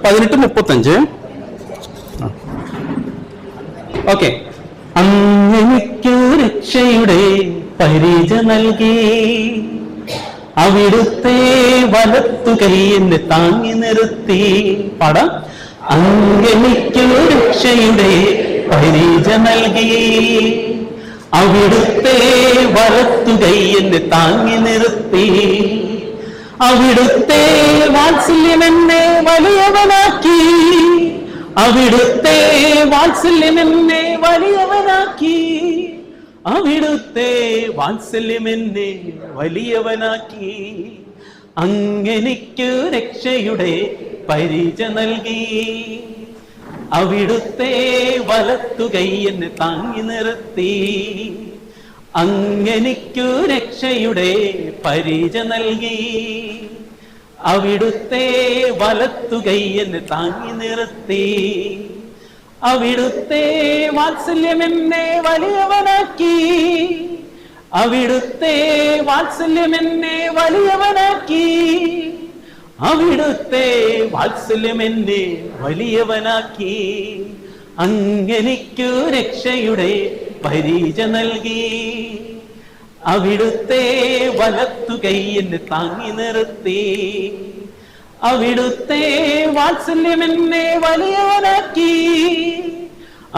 18:35. Okay. അങ്ങനെനിക്കു രക്ഷയുടെ പരിച നൽകി, അവിടുത്തെ വലത്തു കൈയെന്നെ താങ്ങി നിർത്തി. പാടാം. അങ്ങനെനിക്കു രക്ഷയുടെ പരിച നൽകി, അവിടുത്തെ വലത്തു കൈയെന്നെ താങ്ങി നിർത്തി. അവിടുത്തെ വാത്സല്യം എന്നെ വലിയവനാക്കി, അവിടുത്തെ വാത്സല്യം എന്നെ വലിയവനാക്കി, അവിടുത്തെ വാത്സല്യം എന്നെ വലിയവനാക്കി. അങ്ങനെനിക്കു രക്ഷയുടെ പരിച നൽകി, അവിടുത്തെ വലത്തു കൈ എന്നെ താങ്ങി നിർത്തി. അങ്ങനെനിക്കു രക്ഷയുടെ പരിച നൽകി, അവിടുത്തെ വലത്തു കൈ എന്നെ താങ്ങി നിർത്തി. അവിടുത്തെ വാത്സല്യം എന്നെ വലിയവനാക്കി, അവിടുത്തെ വാത്സല്യം എന്നെ വലിയവനാക്കി, അവിടുത്തെ വാത്സല്യം എന്നെ വലിയവനാക്കി. അങ്ങനെനിക്കു രക്ഷയുടെ പരിച നൽകി, അവിടുത്തെ വലത്തു കൈ എന്നെ താങ്ങി നിർത്തി. അവിടുത്തെ വാത്സല്യം എന്നെ വലിയവനാക്കി,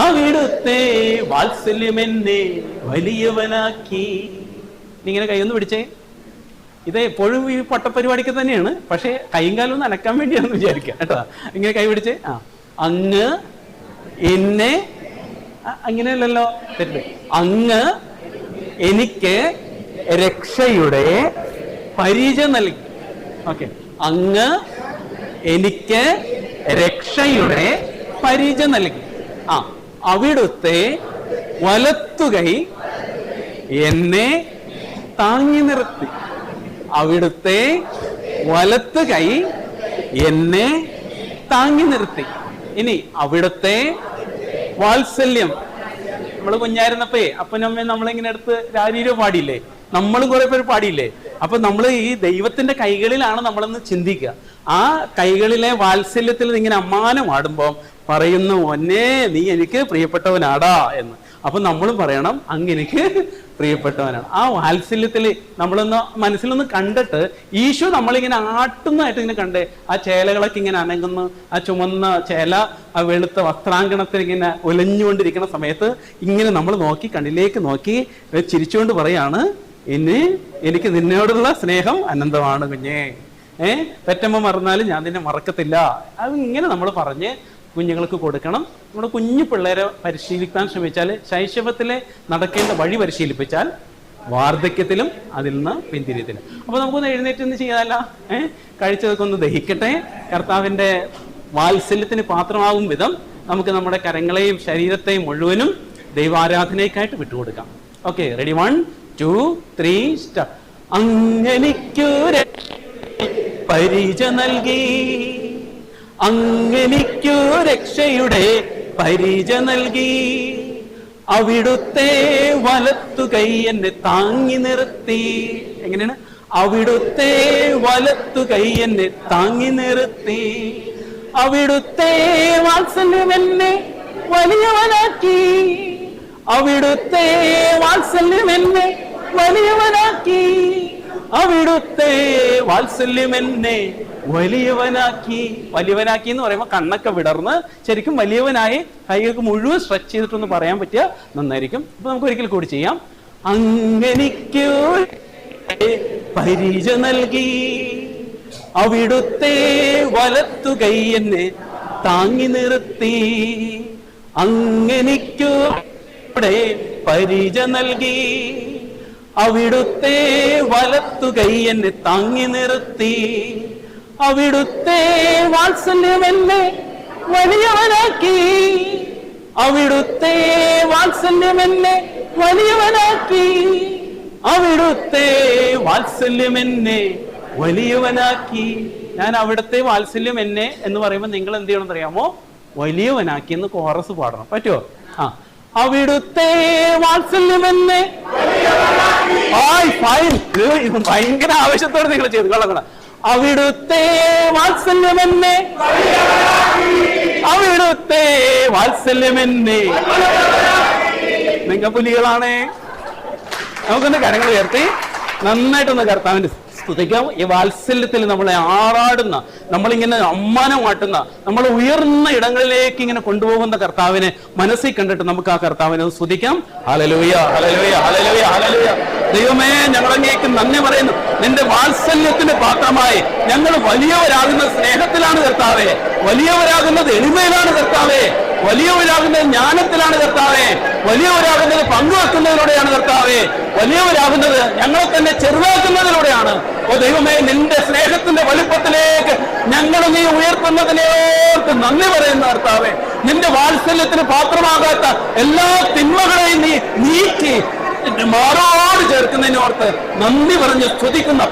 അവിടുത്തെ വാത്സല്യം എന്നെ വലിയവനാക്കി. ഇങ്ങനെ കൈയൊന്ന് പിടിച്ചേ. ഇത് എപ്പോഴും ഈ പട്ടപരിപാടിക്ക് തന്നെയാണ്, പക്ഷെ കൈയും കാലം ഒന്ന് അനക്കാൻ വേണ്ടിയാണെന്ന് വിചാരിക്കുക കേട്ടോ. ഇങ്ങനെ കൈ പിടിച്ചേ. അങ്ങ് എന്നെ, അങ്ങനെയല്ലല്ലോ, തെറ്റ്. അങ്ങ് എനിക്ക് രക്ഷയുടെ പരിച നൽകി. ഓക്കെ. അങ്ങ് എനിക്ക് രക്ഷയുടെ പരിച നൽകി. അവിടുത്തെ വലത്തുകൈ എന്നെ താങ്ങി നിർത്തി. അവിടുത്തെ വലത്ത് കൈ എന്നെ താങ്ങി നിർത്തി. ഇനി അവിടുത്തെ വാത്സല്യം. നമ്മള് കുഞ്ഞായിരുന്നപ്പേ അപ്പനമ്മയും നമ്മളിങ്ങനെ എടുത്ത് രാരീരോ പാടിയില്ലേ, നമ്മളും കുറെ പേര് പാടിയില്ലേ. അപ്പൊ നമ്മൾ ഈ ദൈവത്തിന്റെ കൈകളിലാണ് നമ്മളൊന്ന് ചിന്തിക്കുക. ആ കൈകളിലെ വാത്സല്യത്തിൽ ഇങ്ങനെ അമ്മാനം ആടുമ്പോൾ പറയുന്നു, ഒന്നേ നീ എനിക്ക് പ്രിയപ്പെട്ടവനാടാ എന്ന്. അപ്പൊ നമ്മളും പറയണം, അങ്ങെനിക്ക് പ്രിയപ്പെട്ടവനാണ്. ആ വാത്സല്യത്തിൽ നമ്മളൊന്ന് മനസ്സിലൊന്ന് കണ്ടിട്ട് ഈശോ നമ്മളിങ്ങനെ ആട്ടുന്നതായിട്ട് ഇങ്ങനെ കണ്ടേ. ആ ചേലകളൊക്കെ ഇങ്ങനെ അനങ്ങുന്നു, ആ ചുമന്ന ചേല ആ വെളുത്ത വസ്ത്രാങ്കണത്തിൽ ഇങ്ങനെ ഒലഞ്ഞുകൊണ്ടിരിക്കുന്ന സമയത്ത് ഇങ്ങനെ നമ്മൾ നോക്കി, കണ്ണിലേക്ക് നോക്കി ചിരിച്ചുകൊണ്ട് പറയാണ്, എനിക്ക് നിന്നോടുള്ള സ്നേഹം അനന്തമാണ് കുഞ്ഞേ. പെറ്റമ്മ മറന്നാലും ഞാൻ നിന്നെ മറക്കത്തില്ല. അത് ഇങ്ങനെ നമ്മൾ പറഞ്ഞ് കുഞ്ഞുങ്ങൾക്ക് കൊടുക്കണം. നമ്മുടെ കുഞ്ഞു പിള്ളേരെ പരിശീലിക്കാൻ ശ്രമിച്ചാൽ, ശൈശവത്തിലെ നടക്കേണ്ട വഴി പരിശീലിപ്പിച്ചാൽ വാർദ്ധക്യത്തിലും അതിൽ നിന്ന് പിന്തിരിയത്തില്ല. അപ്പൊ നമുക്കൊന്ന് എഴുന്നേറ്റ് ചെയ്യാല്ല. കഴിച്ചതൊക്കെ ഒന്ന് ദഹിക്കട്ടെ. കർത്താവിന്റെ വാത്സല്യത്തിന് പാത്രമാകും വിധം നമുക്ക് നമ്മുടെ കരങ്ങളെയും ശരീരത്തെയും മുഴുവനും ദൈവാരാധനയ്ക്കായിട്ട് വിട്ടുകൊടുക്കാം. Okay, ready? 1, 2, 3 സ്റ്റാർട്ട്. അങ്ങനെനിക്കു പരിച നൽകി, അങ്ങനെനിക്കു രക്ഷയുടെ പരിച നൽകി, അവിടുത്തെ വലത്തു കൈ എന്നെ താങ്ങി നിർത്തി. എങ്ങനെയാണ്? അവിടുത്തെ വലത്തു കൈ എന്നെ താങ്ങി നിർത്തി. അവിടുത്തെ വാത്സല്യം എന്നെ വലിയവനാക്കി, അവിടുത്തെ വാത്സല്യം എന്നെ വലിയവനാക്കി, അവിടുത്തെ വാത്സല്യം എന്നെ വലിയവനാക്കി. വലിയവനാക്കി എന്ന് പറയുമ്പോൾ കണ്ണൊക്കെ വിടർന്ന് ശരിക്കും വലിയവനായി കൈകൾക്ക് മുഴുവൻ സ്ട്രെച്ച് ചെയ്തിട്ടൊന്ന് പറയാൻ പറ്റിയ നന്നായിരിക്കും. അപ്പൊ നമുക്ക് ഒരിക്കൽ കൂടി ചെയ്യാം. അങ്ങനെനിക്കു പരിച നൽകി, അവിടുത്തെ വലത്തു കൈ എന്നെ താങ്ങി നിർത്തി. അങ്ങനെനിക്കു പരിച നൽകി, അവിടുത്തെ വലത്തു കൈ എന്നെ താങ്ങി നിർത്തി. അവിടുത്തെ വാത്സല്യം എന്നെ വലിയവനാക്കി, അവിടുത്തെ വാത്സല്യം എന്നെ വലിയവനാക്കി, അവിടുത്തെ വാത്സല്യം എന്നെ വലിയവനാക്കി. ഞാൻ അവിടുത്തെ വാത്സല്യം എന്നെ എന്ന് പറയുമ്പോൾ നിങ്ങൾ എന്ത് ചെയ്യണമെന്ന് അറിയാമോ? വലിയവനാക്കി എന്ന് കോറസ് പാടണം. പറ്റുമോ? അവിടുത്തെ വാത്സല്യം എന്നെ ഇത് ഭയങ്കര ആവശ്യത്തോടെ നിങ്ങൾ ചെയ്തു കൊള്ളണം. അവിടുത്തെ വാത്സല്യമെന്നെ, അവിടുത്തെ വാത്സല്യമെന്നെ. നിങ്ങൾ പുലികളാണേ. നമുക്കൊന്ന് കരങ്ങൾ ഉയർത്തി നന്നായിട്ടൊന്ന് കർത്താവിന്റെ സ്തുതിക്കാം. ഈ വാത്സല്യത്തിൽ നമ്മളെ ആറാടുന്ന, നമ്മളിങ്ങനെ അമ്മാനമാട്ടുന്ന, നമ്മൾ ഉയർന്ന ഇടങ്ങളിലേക്ക് ഇങ്ങനെ കൊണ്ടുപോകുന്ന കർത്താവിനെ മനസ്സിൽ കണ്ടിട്ട് നമുക്ക് ആ കർത്താവിനെ സ്തുതിക്കാം. Hallelujah, hallelujah, hallelujah, hallelujah. ദൈവമേ, ഞങ്ങൾ അങ്ങേക്ക് നന്ദി പറയുന്നു. നിന്റെ വാത്സല്യത്തിന് പാത്രമായി ഞങ്ങൾ വലിയവരാകുന്ന സ്നേഹത്തിലാണ് കർത്താവേ, വലിയവരാകുന്നത് എളിമയിലാണ് കർത്താവേ, വലിയവരാകുന്നത് ജ്ഞാനത്തിലാണ് കർത്താവേ, വലിയവരാകുന്നത് പങ്കുവെക്കുന്നതിലൂടെയാണ് കർത്താവേ, വലിയവരാകുന്നത് ഞങ്ങളെ തന്നെ ചെറുതാക്കുന്നതിലൂടെയാണ്. ഓ ദൈവമേ, നിന്റെ സ്നേഹത്തിന്റെ വലുപ്പത്തിലേക്ക് ഞങ്ങൾ നീ ഉയർത്തുന്നതിനോർക്ക് നന്ദി പറയുന്ന കർത്താവേ, നിന്റെ വാത്സല്യത്തിന് പാത്രമാകാത്ത എല്ലാ തിന്മകളെയും നീ നീക്കി മാറോട് ചേർക്കുന്നതിനോർത്ത് നന്ദി പറഞ്ഞ് സ്തുതിക്കുന്ന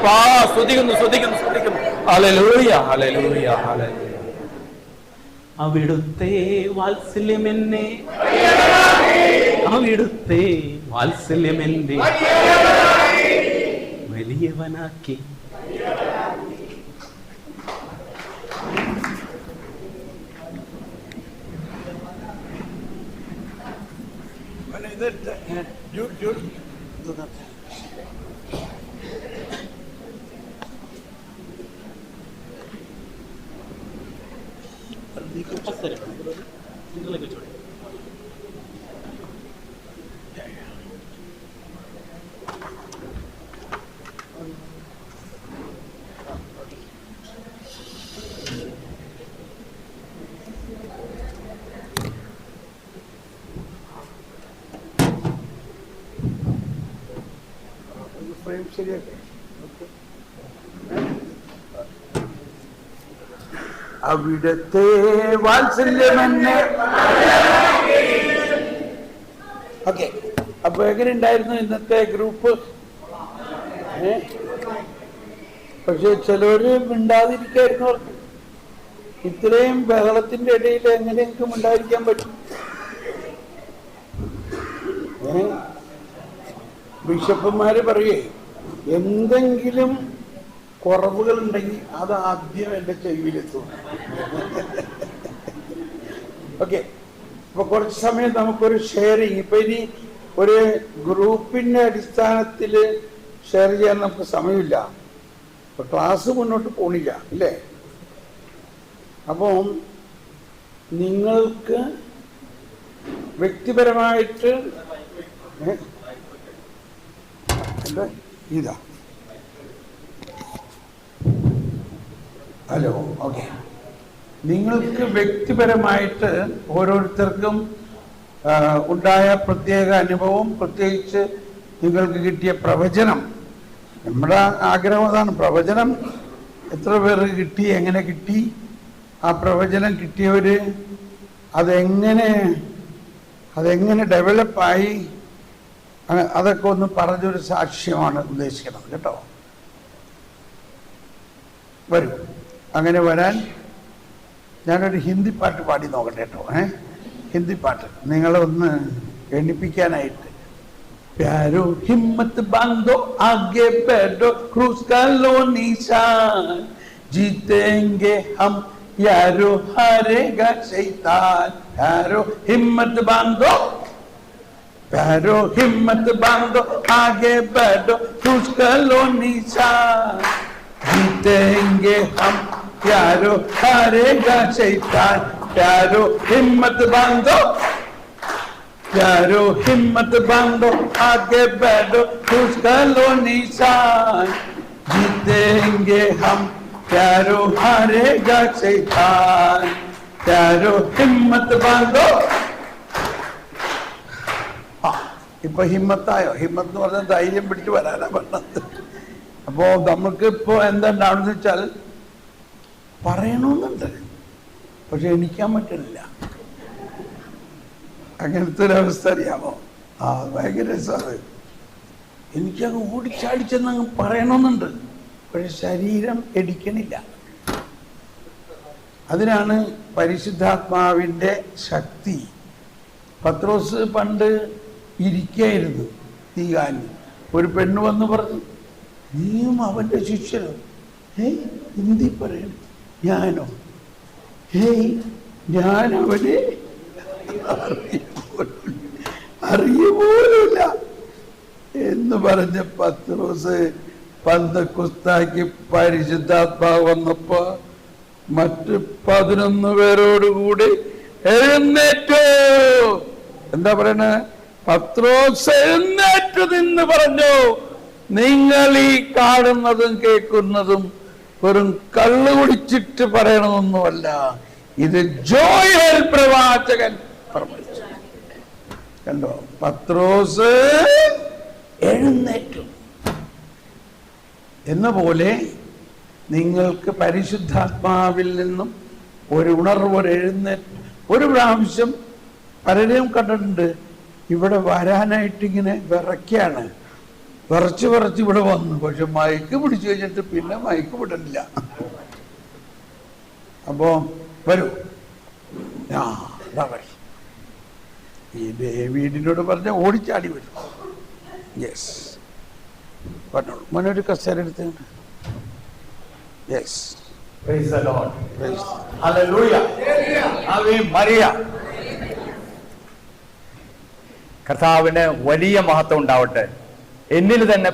സ്തുതിക്കുന്നു, സ്തുതിക്കുന്നു, സ്തുതിക്കുന്നു. Hallelujah, hallelujah, hallelujah. അവിടുത്തെ വാത്സല്യമെന്നെ, അവിടുത്തെ വാത്സല്യമെന്നെ വലിയവനാക്കി. അവിടുത്തെ വാത്സല്യമെന്നെ. ഓക്കെ, അപ്പൊ എങ്ങനെ ഉണ്ടായിരുന്നു ഇന്നത്തെ ഗ്രൂപ്പ്? പക്ഷെ ചിലവര് മിണ്ടാതിരിക്കായിരുന്നു. ഇത്രയും ബഹളത്തിന്റെ ഇടയിൽ എങ്ങനെയെങ്കിലും മിണ്ടാതിരിക്കാൻ പറ്റും? ബിഷപ്പന്മാര് പറയേ, എന്തെങ്കിലും കുറവുകൾ ഉണ്ടെങ്കിൽ അത് ആദ്യം എൻ്റെ ചെവിയിലെത്തും. ഓക്കെ, അപ്പൊ കുറച്ച് സമയം നമുക്കൊരു ഷെയറിങ്, ഇപ്പൊ ഇനി ഒരു ഗ്രൂപ്പിന്റെ അടിസ്ഥാനത്തിൽ ഷെയർ ചെയ്യാൻ നമുക്ക് സമയമില്ല. ഇപ്പൊ ക്ലാസ് മുന്നോട്ട് പോണില്ല അല്ലേ? അപ്പം നിങ്ങൾക്ക് വ്യക്തിപരമായിട്ട് ഇതാ, ഹലോ, ഓക്കെ, നിങ്ങൾക്ക് വ്യക്തിപരമായിട്ട് ഓരോരുത്തർക്കും ഉണ്ടായ പ്രത്യേക അനുഭവം, പ്രത്യേകിച്ച് നിങ്ങൾക്ക് കിട്ടിയ പ്രവചനം. നമ്മുടെ ആഗ്രഹം അതാണ്, പ്രവചനം എത്ര പേർക്ക് കിട്ടി, എങ്ങനെ കിട്ടി, ആ പ്രവചനം കിട്ടിയവര് അതെങ്ങനെ ഡെവലപ്പായി, അതൊക്കെ ഒന്ന് പറഞ്ഞൊരു സാക്ഷ്യമാണ് ഉദ്ദേശിക്കുന്നത് കേട്ടോ. വരൂ, അങ്ങനെ വരാൻ ഞാനൊരു ഹിന്ദി പാട്ട് പാടി നോക്കട്ടെ കേട്ടോ. ഹിന്ദി പാട്ട് നിങ്ങളെ ഒന്ന് എണ്ണിപ്പിക്കാനായിട്ട്. प्यारो हिम्मत बांधो आगे बढ़ो क्रूज का लो निशान जीतेंगे हम यारो हारेगा शैतान प्यारो हिम्मत बांधो आगे बढ़ो क्रूज का लो निशान जीतेंगे हम यारो हारेगा शैतान प्यारो हिम्मत बांधो आगे बढ़ो खुश लो निशान जीतेंगे हम प्यारो हारेगा शैतान प्यारो हिम्मत बांधो. ഇപ്പൊ ഹിമ്മത്തായോ? ഹിമ്മത്ത് എന്ന് പറഞ്ഞാൽ ധൈര്യം പിടിച്ച് വരാനാ പറഞ്ഞത്. അപ്പോ നമുക്ക് ഇപ്പോ എന്താണെന്ന് വെച്ചാൽ പറയണമെന്നുണ്ട്, പക്ഷെ എണീക്കാൻ പറ്റുന്നില്ല. അങ്ങനത്തെ ഒരവസ്ഥ അറിയാമോ? ഭയങ്കര രസമാണ്. എനിക്കങ്ങ് ഓടിച്ചാടിച്ചെന്നങ്ങ് പറയണമെന്നുണ്ട്, പക്ഷെ ശരീരം എടിക്കണില്ല. അതിനാണ് പരിശുദ്ധാത്മാവിൻ്റെ ശക്തി. പത്രോസ് പണ്ട് ഇരിക്കായിരുന്നു തീകാനി. ഒരു പെണ്ണ് വന്ന് പറഞ്ഞു, നീയും അവൻ്റെ ശിഷ്യനും ഹിന്ദി പറയണം. ഞാനോ? ഹേയ്, ഞാൻ അവനെ അറിയുപോലുമില്ല എന്ന് പറഞ്ഞ പത്രോസ് പന്തക്കുസ്താക്കി പരിശുദ്ധാത്മാവ് വന്നപ്പോ മറ്റ് 11 പേരോടുകൂടി എഴുന്നേറ്റു. എന്താ പറയണ? പത്രോസ് എഴുന്നേറ്റു നിന്ന് പറഞ്ഞു, നിങ്ങൾ ഈ കാണുന്നതും കേൾക്കുന്നതും വെറും കള്ളു കുടിച്ചിട്ട് പറയണമെന്നൊന്നുമല്ല, ഇത് ജോയൽ പ്രവാചകൻ പ്രവചിച്ചു. കണ്ടോ? പത്രോസ് എഴുന്നേറ്റു എന്ന പോലെ നിങ്ങൾക്ക് പരിശുദ്ധാത്മാവിൽ നിന്നും ഒരു ഉണർവ്, ഒരു എഴുന്നേറ്റ്. ഒരു പ്രാവശ്യം പലരെയും കണ്ടിട്ടുണ്ട്, ഇവിടെ വരാനായിട്ടിങ്ങനെ വിറയ്ക്കാണ്, വിറച്ച് ഇവിടെ വന്നു. പക്ഷെ മയക്ക് പിടിച്ചു കഴിഞ്ഞിട്ട് പിന്നെ മയക്ക് വിടണില്ല. അപ്പോ വരൂ, ഈ ഡേവിഡിനോട് പറഞ്ഞ ഓടിച്ചാടി വരും. യെസ്, പറഞ്ഞോളൂ. മോനൊരു കസേര എടുത്ത്. Yes, Praise the Lord. Hallelujah. Ave Maria. കർത്താവിന് വലിയ മഹത്വം ഉണ്ടാവട്ടെ. എന്നിൽ തന്നെ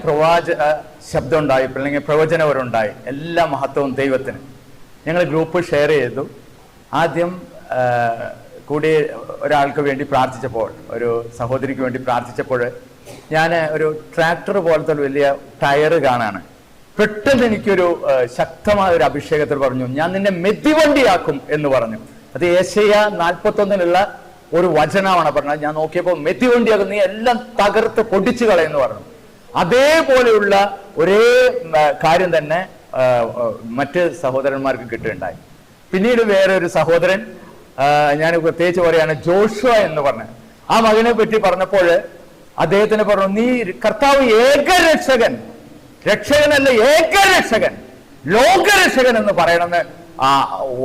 ശബ്ദം ഉണ്ടായി, അല്ലെങ്കിൽ പ്രവചനവരുണ്ടായി. എല്ലാ മഹത്വവും ദൈവത്തിന്. ഞങ്ങൾ ഗ്രൂപ്പ് ഷെയർ ചെയ്തു. ആദ്യം കൂടി ഒരാൾക്ക് വേണ്ടി പ്രാർത്ഥിച്ചപ്പോൾ, ഒരു സഹോദരിക്ക് വേണ്ടി പ്രാർത്ഥിച്ചപ്പോൾ, ഞാൻ ഒരു ട്രാക്ടർ പോലത്തെ ഒരു വലിയ ടയർ കാണാണ്. പെട്ടെന്ന് എനിക്കൊരു ശക്തമായ ഒരു അഭിഷേകത്തിൽ പറഞ്ഞു, ഞാൻ നിന്നെ മെതിവണ്ടിയാക്കും എന്ന് പറഞ്ഞു. അത് യെശയ്യാ 41 ഒരു വചനമാണ് പറഞ്ഞത്. ഞാൻ നോക്കിയപ്പോൾ മെതിവണ്ടിയാക്കും, നീ എല്ലാം തകർത്ത് പൊടിച്ചു കളയെന്ന് പറഞ്ഞു. അതേപോലെയുള്ള ഒരേ കാര്യം തന്നെ മറ്റ് സഹോദരന്മാർക്ക് കിട്ടുകയുണ്ടായി. പിന്നീട് വേറെ ഒരു സഹോദരൻ, ഞാൻ പ്രത്യേകിച്ച് പറയാണ്, ജോഷുവ എന്ന് പറഞ്ഞ ആ മകനെ പറ്റി പറഞ്ഞപ്പോൾ അദ്ദേഹത്തിന് പറഞ്ഞു, നീ കർത്താവ് ഏകരക്ഷകൻ, രക്ഷകനല്ല ഏകരക്ഷകൻ, ലോകരക്ഷകൻ എന്ന് പറയണമെന്ന്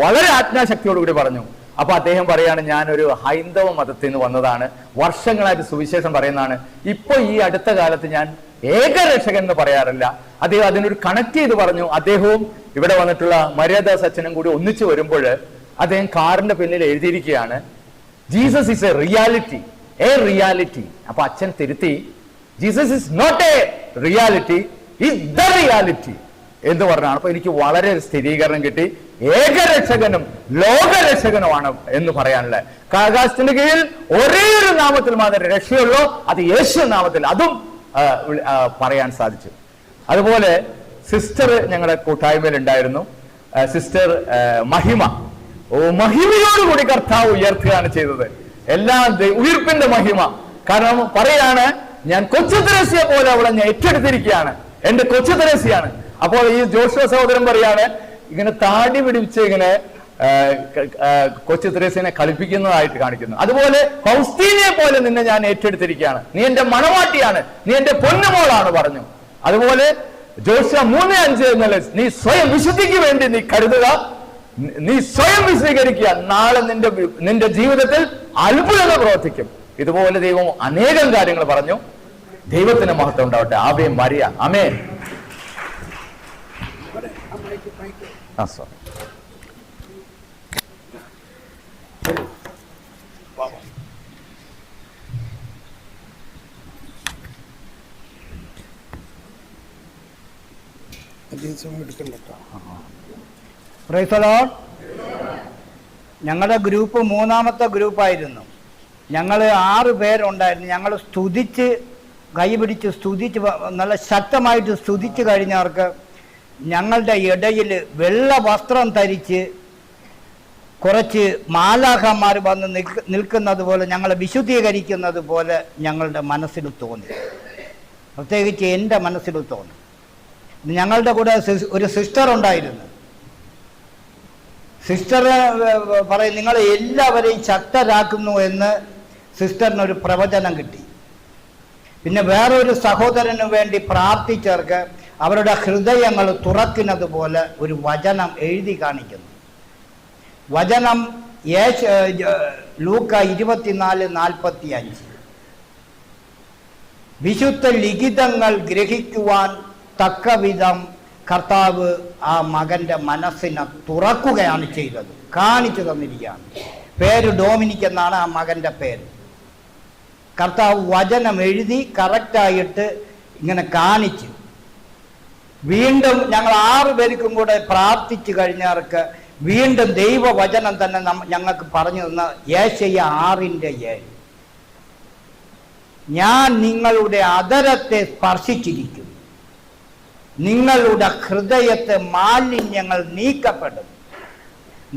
വളരെ ആജ്ഞാശക്തിയോടുകൂടി പറഞ്ഞു. അപ്പൊ അദ്ദേഹം പറയാണ്, ഞാനൊരു ഹൈന്ദവ മതത്തിൽ നിന്ന് വന്നതാണ്, വർഷങ്ങളായിട്ട് സുവിശേഷം പറയുന്നതാണ്. ഇപ്പൊ ഈ അടുത്ത കാലത്ത് ഞാൻ ഏകരക്ഷകൻ എന്ന് പറയാറില്ല. അദ്ദേഹം അതിനൊരു കണക്ട് ചെയ്ത് പറഞ്ഞു. അദ്ദേഹവും ഇവിടെ വന്നിട്ടുള്ള മര്യാദാസ് അച്ഛനും കൂടി ഒന്നിച്ചു വരുമ്പോൾ അദ്ദേഹം കാറിന്റെ പിന്നിൽ എഴുതിയിരിക്കുകയാണ്, Jesus is a reality, a reality. അപ്പൊ അച്ഛൻ തിരുത്തി, Jesus is not a reality, is the reality എന്ന് പറഞ്ഞാണ്. അപ്പൊ എനിക്ക് വളരെ സ്ഥിരീകരണം കിട്ടി. ഏകരക്ഷകനും ലോകരക്ഷകനുമാണ് എന്ന് പറയാനുള്ള ആകാശത്തിന്റെ കീഴിൽ ഒരേ ഒരു നാമത്തിൽ മാത്രമേ രക്ഷയുള്ളൂ, അത് യേശു നാമത്തിൽ. അതും പറയാൻ സാധിച്ചു. അതുപോലെ സിസ്റ്റർ ഞങ്ങളുടെ കൂട്ടായ്മയിൽ ഉണ്ടായിരുന്നു, സിസ്റ്റർ മഹിമ. മഹിമയോടുകൂടി കർത്താവ് ഉയർത്തുകയാണ് ചെയ്തത്. എല്ലാം ഉയർപ്പിന്റെ മഹിമ. കാരണം പറയാണ്, ഞാൻ കൊച്ചു തെരേസ്യയെ പോലെ അവളെ ഞാൻ ഏറ്റെടുത്തിരിക്കുകയാണ്, എന്റെ കൊച്ചു തെരേസ്യയാണ്. അപ്പോൾ ഈ ജോഷുവ സഹോദരൻ പറയാണ്, ഇങ്ങനെ താടി പിടിച്ച് ഇങ്ങനെ കൊച്ചു തെരേസ്യനെ കളിപ്പിക്കുന്നതായിട്ട് കാണിക്കുന്നു. അതുപോലെ ഫൗസ്തീനയെ പോലെ നിന്നെ ഞാൻ ഏറ്റെടുത്തിരിക്കുകയാണ്, നീ എന്റെ മണവാട്ടിയാണ്, നീ എന്റെ പൊന്നുമോളാണ് പറഞ്ഞു. അതുപോലെ ജോഷുവ 3:5 എന്നല്ല, നീ സ്വയം വിശുദ്ധിക്ക് വേണ്ടി നീ കരുതുക, നീ സ്വയം വിശദീകരിക്കുക, നാളെ നിന്റെ ജീവിതത്തിൽ അത്ഭുതങ്ങൾ പ്രവർത്തിക്കും. ഇതുപോലെ ദൈവം അനേകം കാര്യങ്ങൾ പറഞ്ഞു. ദൈവത്തിന് മഹത്വം ഉണ്ടാവട്ടെ. ആവേ മരിയ. ആമേൻ. Praise the lord. ഞങ്ങളുടെ ഗ്രൂപ്പ് 3-ാമത്തെ ഗ്രൂപ്പായിരുന്നു. ഞങ്ങൾ 6 പേരുണ്ടായിരുന്നു. ഞങ്ങൾ സ്തുതിച്ച്, കൈപിടിച്ച് സ്തുതിച്ച്, നല്ല ശക്തമായിട്ട് സ്തുതിച്ച് കഴിഞ്ഞവർക്ക് ഞങ്ങളുടെ ഇടയിൽ വെള്ള വസ്ത്രം ധരിച്ച് കുറച്ച് മാലാഖമാർ വന്ന് നിൽക്കുന്നത് പോലെ, ഞങ്ങളെ വിശുദ്ധീകരിക്കുന്നത് പോലെ ഞങ്ങളുടെ മനസ്സിൽ തോന്നി. പ്രത്യേകിച്ച് എൻ്റെ മനസ്സിൽ തോന്നി. ഞങ്ങളുടെ കൂടെ ഒരു സിസ്റ്റർ ഉണ്ടായിരുന്നു. സിസ്റ്റർ പറയും, നിങ്ങളെ എല്ലാവരെയും ശക്തരാക്കുന്നു എന്ന് സിസ്റ്ററിനൊരു പ്രവചനം കിട്ടി. പിന്നെ വേറൊരു സഹോദരന് വേണ്ടി പ്രാർത്ഥിച്ചവർക്ക് അവരുടെ ഹൃദയങ്ങൾ തുറക്കുന്നത് പോലെ ഒരു വചനം എഴുതി കാണിക്കുന്നു. വചനം ലൂക്ക 24:45. വിശുദ്ധ ലിഖിതങ്ങൾ ഗ്രഹിക്കുവാൻ തക്കവിധം കർത്താവ് ആ മകൻ്റെ മനസ്സിനെ തുറക്കുകയാണ് ചെയ്തത്, കാണിച്ചു തന്നിരിക്കുകയാണ്. പേര് ഡൊമിനിക് എന്നാണ് ആ മകൻ്റെ പേര്. കർത്താവ് വചനം എഴുതി കറക്റ്റായിട്ട് ഇങ്ങനെ കാണിച്ച്, വീണ്ടും ഞങ്ങൾ 6 പേർക്കും കൂടെ പ്രാർത്ഥിച്ചു കഴിഞ്ഞവർക്ക് വീണ്ടും ദൈവവചനം തന്നെ ഞങ്ങൾക്ക് പറഞ്ഞു തന്ന യേശയ്യ 6:7. ഞാൻ നിങ്ങളുടെ അധരത്തെ സ്പർശിച്ചിരിക്കും, നിങ്ങളുടെ ഹൃദയത്തെ മാലിന്യങ്ങൾ നീക്കപ്പെടും,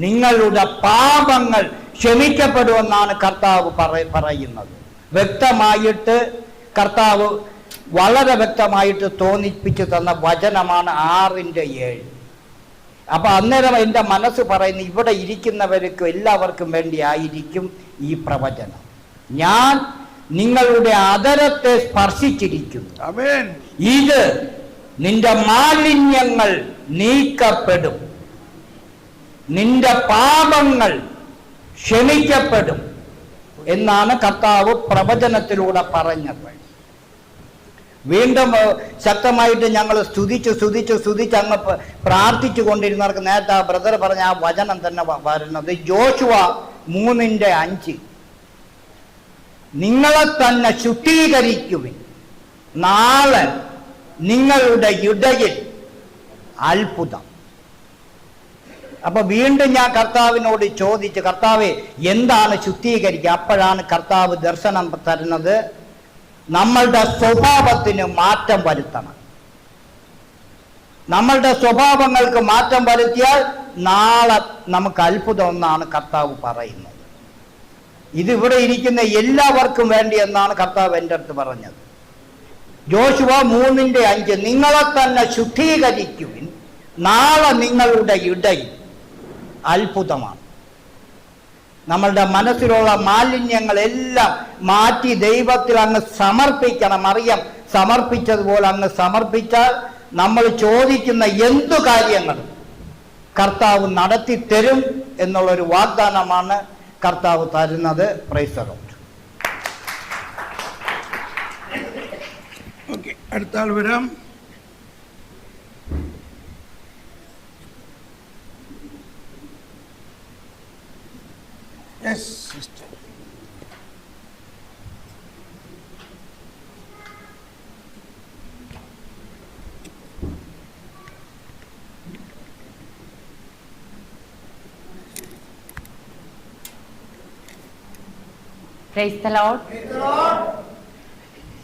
നിങ്ങളുടെ പാപങ്ങൾ ക്ഷമിക്കപ്പെടുമെന്നാണ് കർത്താവ് പറയുന്നത്. വ്യക്തമായിട്ട് കർത്താവ് വളരെ വ്യക്തമായിട്ട് തോന്നിപ്പിച്ചു തന്ന വചനമാണ് 6:7. അപ്പൊ അന്നേരം എൻ്റെ മനസ്സ് പറയുന്നു, ഇവിടെ ഇരിക്കുന്നവർക്ക് എല്ലാവർക്കും വേണ്ടി ആയിരിക്കും ഈ പ്രവചനം. ഞാൻ നിങ്ങളുടെ അധരത്തെ സ്പർശിച്ചിരിക്കുന്നു, ഇത് നിന്റെ മാലിന്യങ്ങൾ നീക്കപ്പെടും, നിന്റെ പാപങ്ങൾ ക്ഷമിക്കപ്പെടും എന്നാണ് കർത്താവ് പ്രവചനത്തിലൂടെ പറഞ്ഞത്. വീണ്ടും ശക്തമായിട്ട് ഞങ്ങൾ സ്തുതിച്ച് അങ്ങ് പ്രാർത്ഥിച്ചു കൊണ്ടിരുന്നവർക്ക് നേരത്തെ ആ ബ്രദർ പറഞ്ഞ ആ വചനം തന്നെ വരുന്നത് യോശുവ 3:5. നിങ്ങളെ തന്നെ ശുദ്ധീകരിക്കുവിൻ, നാളെ നിങ്ങളുടെ ഇടയിൽ അത്ഭുതം. അപ്പൊ വീണ്ടും ഞാൻ കർത്താവിനോട് ചോദിച്ചു, കർത്താവേ എന്താണ് ശുദ്ധീകരിക്കുക? അപ്പോഴാണ് കർത്താവ് ദർശനം തരുന്നത്, നമ്മളുടെ സ്വഭാവത്തിന് മാറ്റം വരുത്തണം. നമ്മളുടെ സ്വഭാവങ്ങൾക്ക് മാറ്റം വരുത്തിയാൽ നാളെ നമുക്ക് അത്ഭുതം എന്നാണ് കർത്താവ് പറയുന്നത്. ഇതിവിടെ ഇരിക്കുന്ന എല്ലാവർക്കും വേണ്ടി എന്നാണ് കർത്താവ് എൻ്റെ അടുത്ത് പറഞ്ഞത്. യോശുവ 3:5 നിങ്ങളെ തന്നെ ശുദ്ധീകരിക്കുവിൻ, നാളെ നിങ്ങളുടെ ഇടയിൽ അത്ഭുതമാണ്. നമ്മളുടെ മനസ്സിലുള്ള മാലിന്യങ്ങളെല്ലാം മാറ്റി ദൈവത്തിൽ അങ്ങ് സമർപ്പിക്കണം. അറിയാം, സമർപ്പിച്ചതുപോലെ അങ്ങ് സമർപ്പിച്ചാൽ നമ്മൾ ചോദിക്കുന്ന എന്തു കാര്യങ്ങളും കർത്താവ് നടത്തി തരും എന്നുള്ളൊരു വാഗ്ദാനമാണ് കർത്താവ് തരുന്നത്. Price the Lord. ഓക്കെ, അടുത്ത ആൾ വരാം. Yes, sister. Praise the Lord.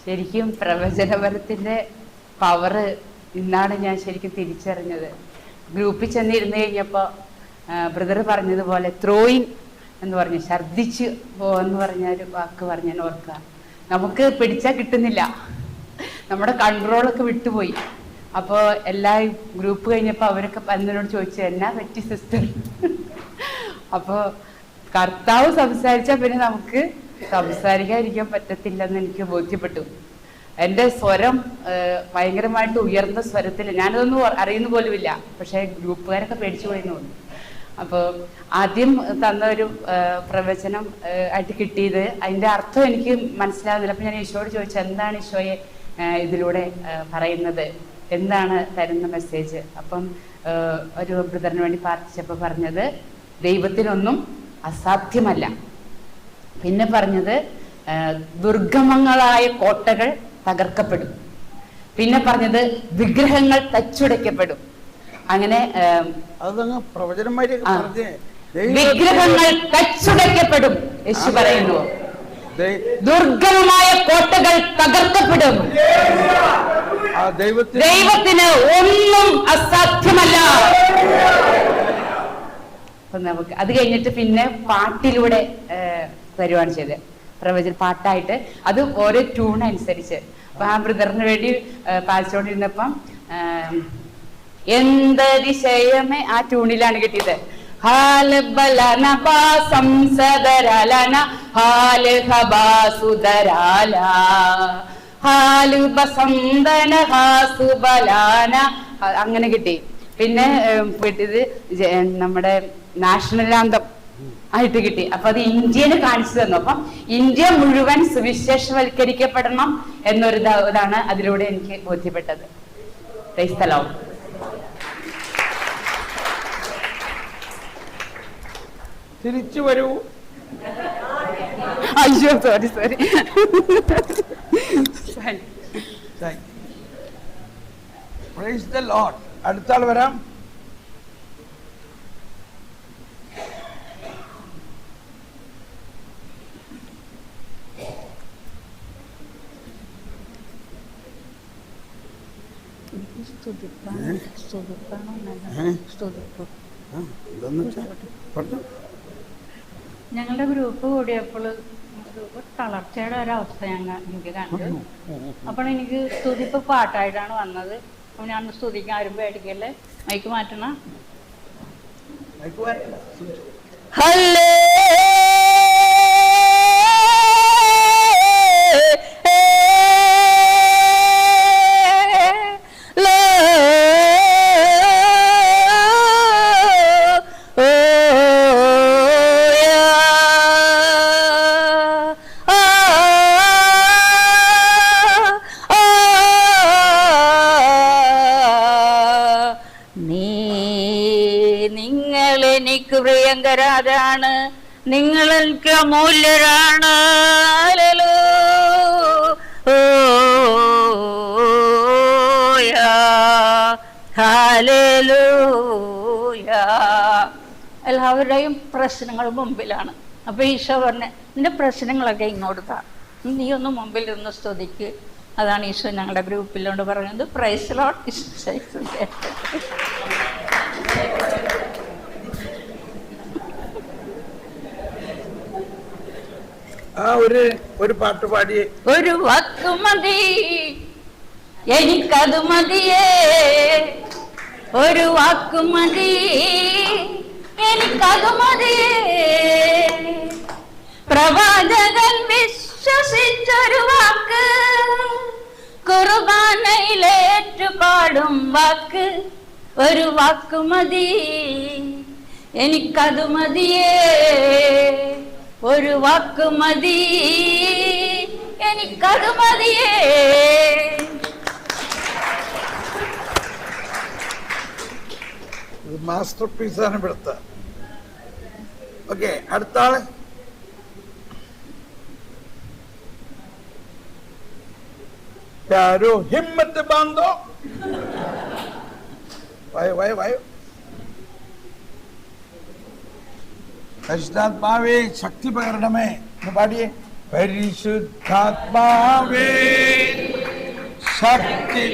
ശരിക്കും പ്രവചനപരത്തിൻ്റെ പവർ ഇന്നാണ് ഞാൻ ശരിക്കും തിരിച്ചറിഞ്ഞത്. ഗ്രൂപ്പിൽ ചെന്നിരുന്ന് കഴിഞ്ഞപ്പോൾ ബ്രദർ പറഞ്ഞതുപോലെ ത്രോയിൻ എന്ന് പറഞ്ഞു, ഛർദ്ദിച്ച് എന്ന് പറഞ്ഞൊരു വാക്ക് പറഞ്ഞ ഞാൻ ഓർക്കുക. നമുക്ക് പിടിച്ചാൽ കിട്ടുന്നില്ല, നമ്മുടെ കൺട്രോളൊക്കെ വിട്ടുപോയി. അപ്പോൾ എല്ലാ ഗ്രൂപ്പ് കഴിഞ്ഞപ്പോൾ അവരൊക്കെ എന്നോട് ചോദിച്ചു, എന്നാ പറ്റി സിസ്റ്റർ? അപ്പോൾ കർത്താവ് സംസാരിച്ചാൽ പിന്നെ നമുക്ക് സംസാരിക്കാതിരിക്കാൻ പറ്റത്തില്ലെന്ന് എനിക്ക് ബോധ്യപ്പെട്ടു. എൻ്റെ സ്വരം ഭയങ്കരമായിട്ട് ഉയർന്ന സ്വരത്തിൽ, ഞാനതൊന്നും അറിയുന്ന പോലുമില്ല, പക്ഷേ ഗ്രൂപ്പുകാരൊക്കെ പേടിച്ചു പോയെന്ന് തോന്നുന്നു. അപ്പോൾ ആദ്യം തന്ന ഒരു പ്രവചനം ആയിട്ട് കിട്ടിയത് അതിൻ്റെ അർത്ഥം എനിക്ക് മനസ്സിലാകുന്നില്ല. അപ്പം ഞാൻ ഈശോയോട് ചോദിച്ചു, എന്താണ് ഈശോയെ ഇതിലൂടെ പറയുന്നത്, എന്താണ് തരുന്ന മെസ്സേജ്? അപ്പം ഒരു ബ്രദറിന് വേണ്ടി പ്രാർത്ഥിച്ചപ്പോൾ പറഞ്ഞത് ദൈവത്തിനൊന്നും അസാധ്യമല്ല. പിന്നെ പറഞ്ഞത് ദുർഗമങ്ങളായ കോട്ടകൾ തകർക്കപ്പെടും. പിന്നെ പറഞ്ഞത് വിഗ്രഹങ്ങൾ തച്ചുടയ്ക്കപ്പെടും. അങ്ങനെ വിഗ്രഹങ്ങൾ തച്ചുടയ്ക്കപ്പെടും യേശു പറയുന്നു. ദുർഗമമായ കോട്ടകൾ തകർക്കപ്പെടും. ദൈവത്തിന് ഒന്നും അസാധ്യമല്ല. അപ്പൊ നമുക്ക് അത് കഴിഞ്ഞിട്ട് പിന്നെ പാട്ടിലൂടെ തരുവാണ് ചെയ്തത്, പ്രവചന പാട്ടായിട്ട്. അത് ഓരോ ട്യൂൺ അനുസരിച്ച്. അപ്പൊ ആ ബ്രദറിന് വേണ്ടി പാലിച്ചുകൊണ്ടിരുന്നപ്പം എന്തതിശയമേ ആ ട്യൂണിലാണ് കിട്ടിയത്. അങ്ങനെ കിട്ടി. പിന്നെ കിട്ടിയത് നമ്മുടെ നാഷണൽ ആന്തം ആയിട്ട് കിട്ടി. അപ്പൊ അത് ഇന്ത്യന് കാണിച്ചു തന്നു. അപ്പം ഇന്ത്യ മുഴുവൻ സുവിശേഷവൽക്കരിക്കപ്പെടണം എന്നൊരു ഇതാണ് അതിലൂടെ എനിക്ക് ബോധ്യപ്പെട്ടത്. Price the Lord. തിരിച്ചു വരൂ. അയ്യോ സോറി പ്രൈസ് ദ ലോർഡ്. അടുത്ത ആൾ വരാം. ഞങ്ങളുടെ ഗ്രൂപ്പ് കൂടിയപ്പോൾ തളർച്ചയുടെ ഒരവസ്ഥ എനിക്ക് കണ്ടു. അപ്പോൾ എനിക്ക് സ്തുതിപ്പ് പാട്ടായിട്ടാണ് വന്നത്. അപ്പോൾ ഞാൻ സ്തുതിക്കാൻ ആരും പേടിക്കല്ലേ. മൈക്ക് മാറ്റണം. എനിക്ക് പ്രിയങ്കരാണ്, നിങ്ങൾ എനിക്ക് അമൂല്യരാണ്. എല്ലാവരുടെയും പ്രശ്നങ്ങൾ മുമ്പിലാണ്. അപ്പൊ ഈശോ പറഞ്ഞ നിന്റെ പ്രശ്നങ്ങളൊക്കെ ഇങ്ങോട്ട് താ, നീ ഒന്ന് മുമ്പിൽ നിന്ന് സ്തുതിക്ക്. അതാണ് ഈശോ ഞങ്ങളുടെ ഗ്രൂപ്പിലോട് പറഞ്ഞത്. Praise Lord. ഒരു പാട്ട് പാടിയേ. ഒരു വാക്ക് മതി എനിക്കത് മതിയേ, ഒരു വാക്ക് മതി എനിക്കത് മതിയേ. പ്രവാചകൻ വിശ്വസിച്ചൊരു വാക്ക്, കുർബാനയിലേറ്റു പാടും വാക്ക്, ഒരു വാക്ക് മതി എനിക്കത് മതിയേ, ഒരു വാക്ക് മതി എനിക്കത് മതിയേ. മാസ്റ്റർ പീസാണ് ഇവിടുത്തെ. ഓക്കെ, അടുത്ത ആള്. പ്യാരോ ഹിമ്മത്ത് ബാന്തോ. വായോ. പരിശുദ്ധാത്മാവേ ശക്തി പകരണമേ എന്ന് പാടിയേ. പരിശുദ്ധാത്മാവേ ശക്തി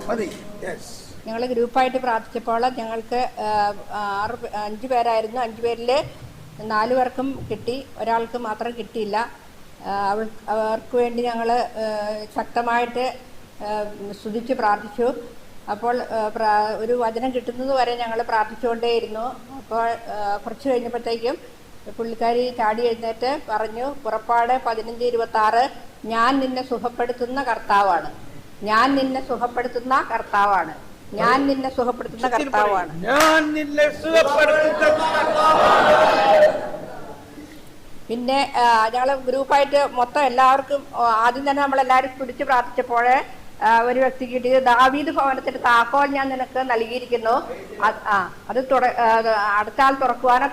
മതി. ഞങ്ങൾ ഗ്രൂപ്പായിട്ട് പ്രാർത്ഥിച്ചപ്പോൾ ഞങ്ങൾക്ക് 5 പേരായിരുന്നു. 5 പേരിൽ 4 പേർക്കും കിട്ടി, ഒരാൾക്ക് മാത്രം കിട്ടിയില്ല. അവർക്ക് വേണ്ടി ഞങ്ങൾ ശക്തമായിട്ട് സ്തുതിച്ച് പ്രാർത്ഥിച്ചു. അപ്പോൾ ഒരു വചനം കിട്ടുന്നത് വരെ ഞങ്ങൾ പ്രാർത്ഥിച്ചുകൊണ്ടേയിരുന്നു. അപ്പോൾ കുറച്ച് കഴിഞ്ഞപ്പോഴത്തേക്കും പുള്ളിക്കാരി ചാടി എഴുന്നേറ്റ് പറഞ്ഞു, പുറപ്പാട് 15:26, ഞാൻ നിന്നെ സുഖപ്പെടുത്തുന്ന കർത്താവാണ്, ഞാൻ നിന്നെ സുഖപ്പെടുത്തുന്ന കർത്താവാണ്, ഞാൻ നിന്നെ സുഖപ്പെടുത്തുന്ന കർത്താവാണ്, ഞാൻ നിന്നെ സുഖപ്പെടുത്തുന്ന. പിന്നെ ഞങ്ങൾ ഗ്രൂപ്പായിട്ട് മൊത്തം എല്ലാവർക്കും ആദ്യം തന്നെ നമ്മളെല്ലാവരും പിടിച്ച് പ്രാർത്ഥിച്ചപ്പോൾ ഒരു വ്യക്തിക്ക് കിട്ടിയത്, ദാവീദ് ഭവനത്തിന്റെ താക്കോൽ ഞാൻ നിനക്ക് നൽകിയിരിക്കുന്നു, അത് അടച്ചാൽ തുറക്കുവാനോ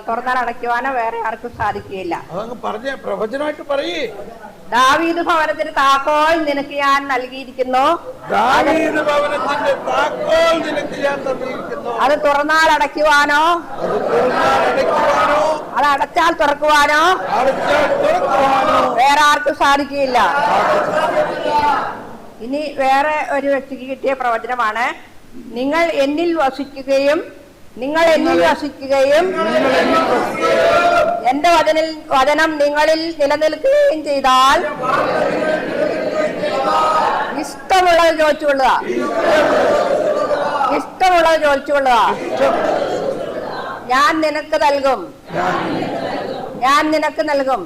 തുറന്നാൽ അടയ്ക്കുവാനോ വേറെ ആർക്കും സാധിക്കുകയില്ല. പ്രവചനമായിട്ട് പറയേ. ദാവീദ് ഭവനത്തിന്റെ താക്കോൽ നിനക്ക് ഞാൻ നൽകിയിരിക്കുന്നു, അത് തുറന്നാൽ അടയ്ക്കുവാനോ അത് അടച്ചാൽ തുറക്കുവാനോ വേറെ ആർക്കും സാധിക്കുകയില്ല. ഇനി വേറെ ഒരു വ്യക്തിക്ക് കിട്ടിയ പ്രവചനമാണ്, നിങ്ങൾ എന്നിൽ വസിക്കുകയും എന്റെ വചനം നിങ്ങളിൽ നിലനിൽക്കുകയും ചെയ്താൽ ഇഷ്ടമുള്ളത് ചോദിച്ചുകൊള്ളുക, ഇഷ്ടമുള്ളത് ചോദിച്ചുകൊള്ളുക, ഞാൻ നിനക്ക് നൽകും, ഞാൻ നിനക്ക് നൽകും.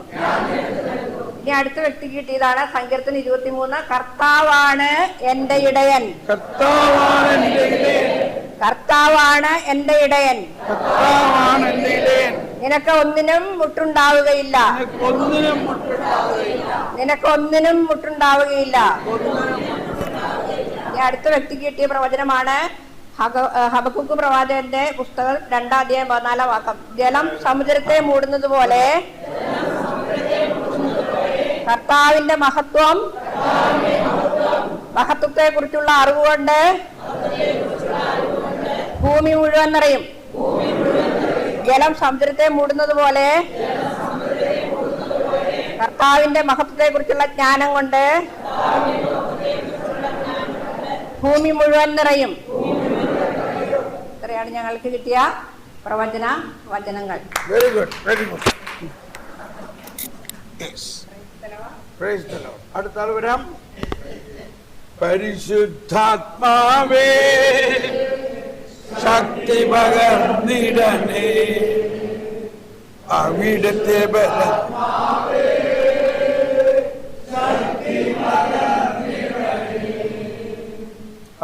ഇനി അടുത്ത വ്യക്തി കിട്ടിയതാണ് സങ്കീർത്തനം 23, കർത്താവാണ് എന്റെ ഇടയൻ, കർത്താവാണ് എന്റെ ഇടയൻ, നിനക്ക് ഒന്നിനും മുട്ടുണ്ടാവുകയില്ല. നിനക്കൊന്നിനും മുട്ടുണ്ടാവുകയില്ല. ഈ അടുത്ത വ്യക്തിക്ക് കിട്ടിയ പ്രവചനമാണ് ഹബക്കൂക്ക് പ്രവാചകന്റെ പുസ്തകം 2-ാം അധ്യായം 14-ാം വാക്യം. ജലം സമുദ്രത്തെ മൂടുന്നത് പോലെ കർത്താവിന്റെ മഹത്വത്തെ കുറിച്ചുള്ള അറിവുകൊണ്ട് ഭൂമി മുഴുവൻ നിറയും. ജലം സമുദ്രത്തെ മൂടുന്നത് പോലെ കർത്താവിന്റെ മഹത്വത്തെ കുറിച്ചുള്ള ജ്ഞാനം കൊണ്ട് ഭൂമി മുഴുവൻ നിറയും. ഇത്രയാണ് ഞങ്ങൾക്ക് കിട്ടിയ പ്രവചന വചനങ്ങൾ. Very good, very good. അടുത്ത ആൾ വരാം. പരിശുദ്ധാത്മാവേ ശക്തി പകർന്നിടണേ, അവിടുത്തെ ബലം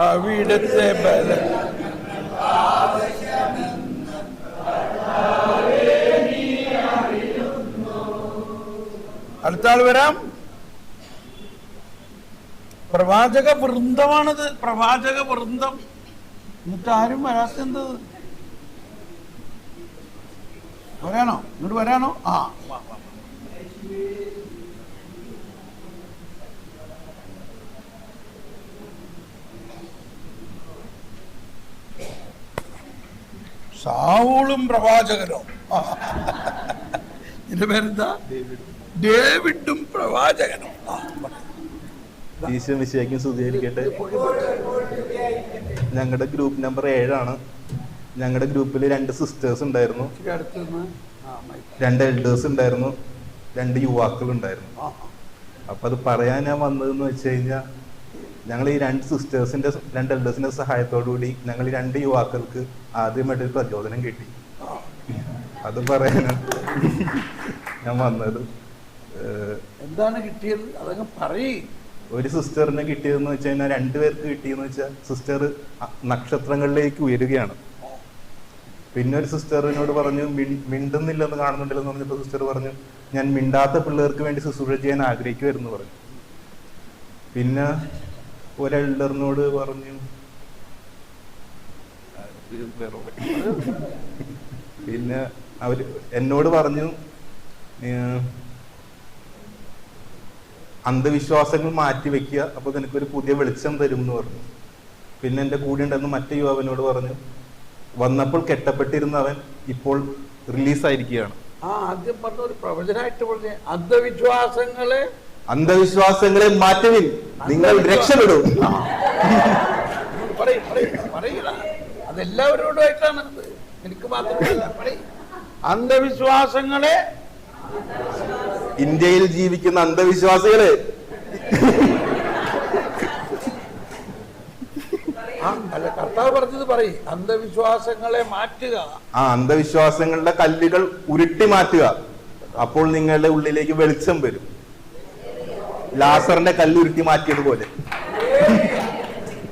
അവിടുത്തെ ബലം അടുത്ത ആൾ വരാം. പ്രവാചക വൃന്ദമാണത്, പ്രവാചക വൃന്ദം. എന്നിട്ട് ആരും വരാത്തെന്തത്? വരാനോ? ഇങ്ങോട്ട് വരാനോ? ആ, സാവൂളും പ്രവാചകനോ? എന്റെ പേരെന്താ? ഡേവിഡും പ്രവാചകനോ? ഈശോ മിശിഹായ്ക്കും സ്തുതിയായിരിക്കട്ടെ. ഞങ്ങളുടെ ഗ്രൂപ്പ് നമ്പർ 7 ഞങ്ങളുടെ ഗ്രൂപ്പിൽ 2 സിസ്റ്റേഴ്സ് ഉണ്ടായിരുന്നു, 2 എൽഡേഴ്സ് ഉണ്ടായിരുന്നു, 2 യുവാക്കൾ ഉണ്ടായിരുന്നു. അപ്പൊ അത് പറയാൻ ഞാൻ വന്നതെന്ന് വെച്ച് കഴിഞ്ഞാൽ, ഞങ്ങൾ ഈ 2 സിസ്റ്റേഴ്സിന്റെ 2 എൽഡേഴ്സിന്റെ സഹായത്തോടുകൂടി ഞങ്ങൾ ഈ 2 യുവാക്കൾക്ക് ആദ്യമായിട്ടൊരു പ്രചോദനം കിട്ടി. അത് പറയാനാണ് ഞാൻ വന്നത്. എന്താണ് കിട്ടിയത്? അതങ്ങ് പറയേ. ഒരു സിസ്റ്ററിന് കിട്ടിയതെന്ന് വെച്ച് കഴിഞ്ഞാൽ, 2 പേർക്ക് കിട്ടിയെന്ന് വെച്ചാൽ സിസ്റ്റർ നക്ഷത്രങ്ങളിലേക്ക് ഉയരുകയാണ്. പിന്നെ ഒരു സിസ്റ്ററിനോട് പറഞ്ഞു മിണ്ടുന്നില്ലെന്ന് കാണുന്നുണ്ടില്ലെന്ന് പറഞ്ഞപ്പോൾ സിസ്റ്റർ പറഞ്ഞു, ഞാൻ മിണ്ടാത്ത പിള്ളേർക്ക് വേണ്ടി ശുശ്രൂഷ ചെയ്യാൻ ആഗ്രഹിക്കുമായിരുന്നു പറഞ്ഞു. പിന്നെ ഒരു എൽഡറിനോട് പറഞ്ഞു, പിന്നെ അവര് എന്നോട് പറഞ്ഞു അന്ധവിശ്വാസങ്ങൾ മാറ്റി വെക്കുക, അപ്പൊ നിനക്കൊരു പുതിയ വെളിച്ചം തരും എന്ന് പറഞ്ഞു. പിന്നെ എൻ്റെ കൂടെ ഉണ്ടെന്ന് മറ്റേ യുവാവിനോട് പറഞ്ഞു, വന്നപ്പോൾ കെട്ടപ്പെട്ടിരുന്നവൻ ഇപ്പോൾ റിലീസായിരിക്കുകയാണ്. ആദ്യം പറഞ്ഞ ഒരു പ്രവചനമായിട്ട് പറഞ്ഞ അന്ധവിശ്വാസങ്ങളെ മാറ്റുവിൻ, നിങ്ങൾ രക്ഷപ്പെടും. പറയില്ല, അതെല്ലാവരോടുമായിട്ടാണ്, എനിക്ക് മാത്രമല്ല. അന്ധവിശ്വാസങ്ങളെ, ഇന്ത്യയിൽ ജീവിക്കുന്ന അന്ധവിശ്വാസികളെ, അല്ല കർത്താവ് പറഞ്ഞത് പറയും, അന്ധവിശ്വാസങ്ങളെ മാറ്റുക. അന്ധവിശ്വാസങ്ങളുടെ കല്ലുകൾ ഉരുട്ടി മാറ്റുക, അപ്പോൾ നിങ്ങളുടെ ഉള്ളിലേക്ക് വെളിച്ചം വരും. ലാസറിന്റെ കല്ല് ഉരുട്ടി മാറ്റിയതുപോലെ.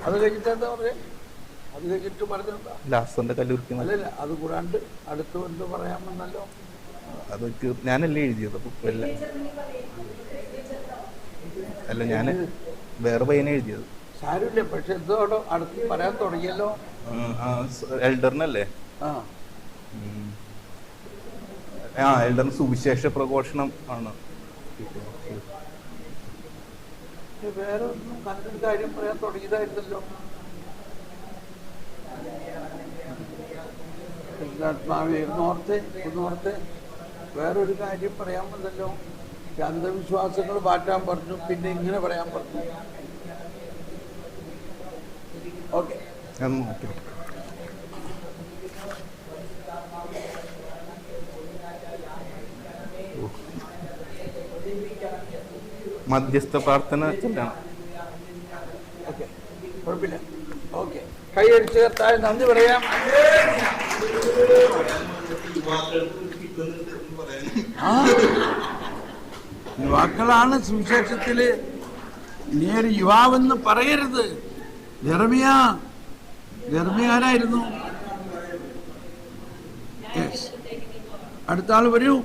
അത് കഴിഞ്ഞിട്ട് എന്താ പറഞ്ഞേ? അത് കഴിഞ്ഞിട്ട് പറഞ്ഞെന്താ? ലാസറിന്റെ കല്ല് ഉരുട്ടി മാറ്റി. അല്ലല്ല, അത് കൂടാണ്ട് അടുത്ത് എന്ത് പറയാമെന്നല്ലോ. അതൊക്കെ ഞാനല്ലേ എഴുതിയത്. അല്ല, ഞാന് വേറെ പയ്യനെ എഴുതിയത്. സാരമില്ല, പക്ഷെ എന്തോടോ അടുത്ത് പറയാൻ തുടങ്ങിയല്ലോ. എൽഡറിനല്ലേ? എൽഡറിന് സുവിശേഷ പ്രഘോഷണം ആണ്. വേറെ ഒന്നും കണ്ടൊരു കാര്യം പറയാൻ തുടങ്ങിയതായിരുന്നല്ലോ. ഓർത്തെ വേറൊരു കാര്യം പറയാൻ വന്നല്ലോ. അന്ധവിശ്വാസങ്ങൾ മാറ്റാൻ പറഞ്ഞു, പിന്നെ ഇങ്ങനെ പറയാൻ പറഞ്ഞു. ഓക്കെ, മധ്യസ്ഥ പ്രാർത്ഥന ചെല്ലണം. ഓക്കെ, കുഴപ്പമില്ല. ഓക്കെ, കൈയടിച്ച് കർത്താവേ നന്ദി പറയാം. യുവാക്കളാണ് സുവിശേഷത്തില്. നീ ഒരു യുവാവെന്ന് പറയരുത്. ജെറമിയാരായിരുന്നു. അടുത്ത ആള് വരൂ.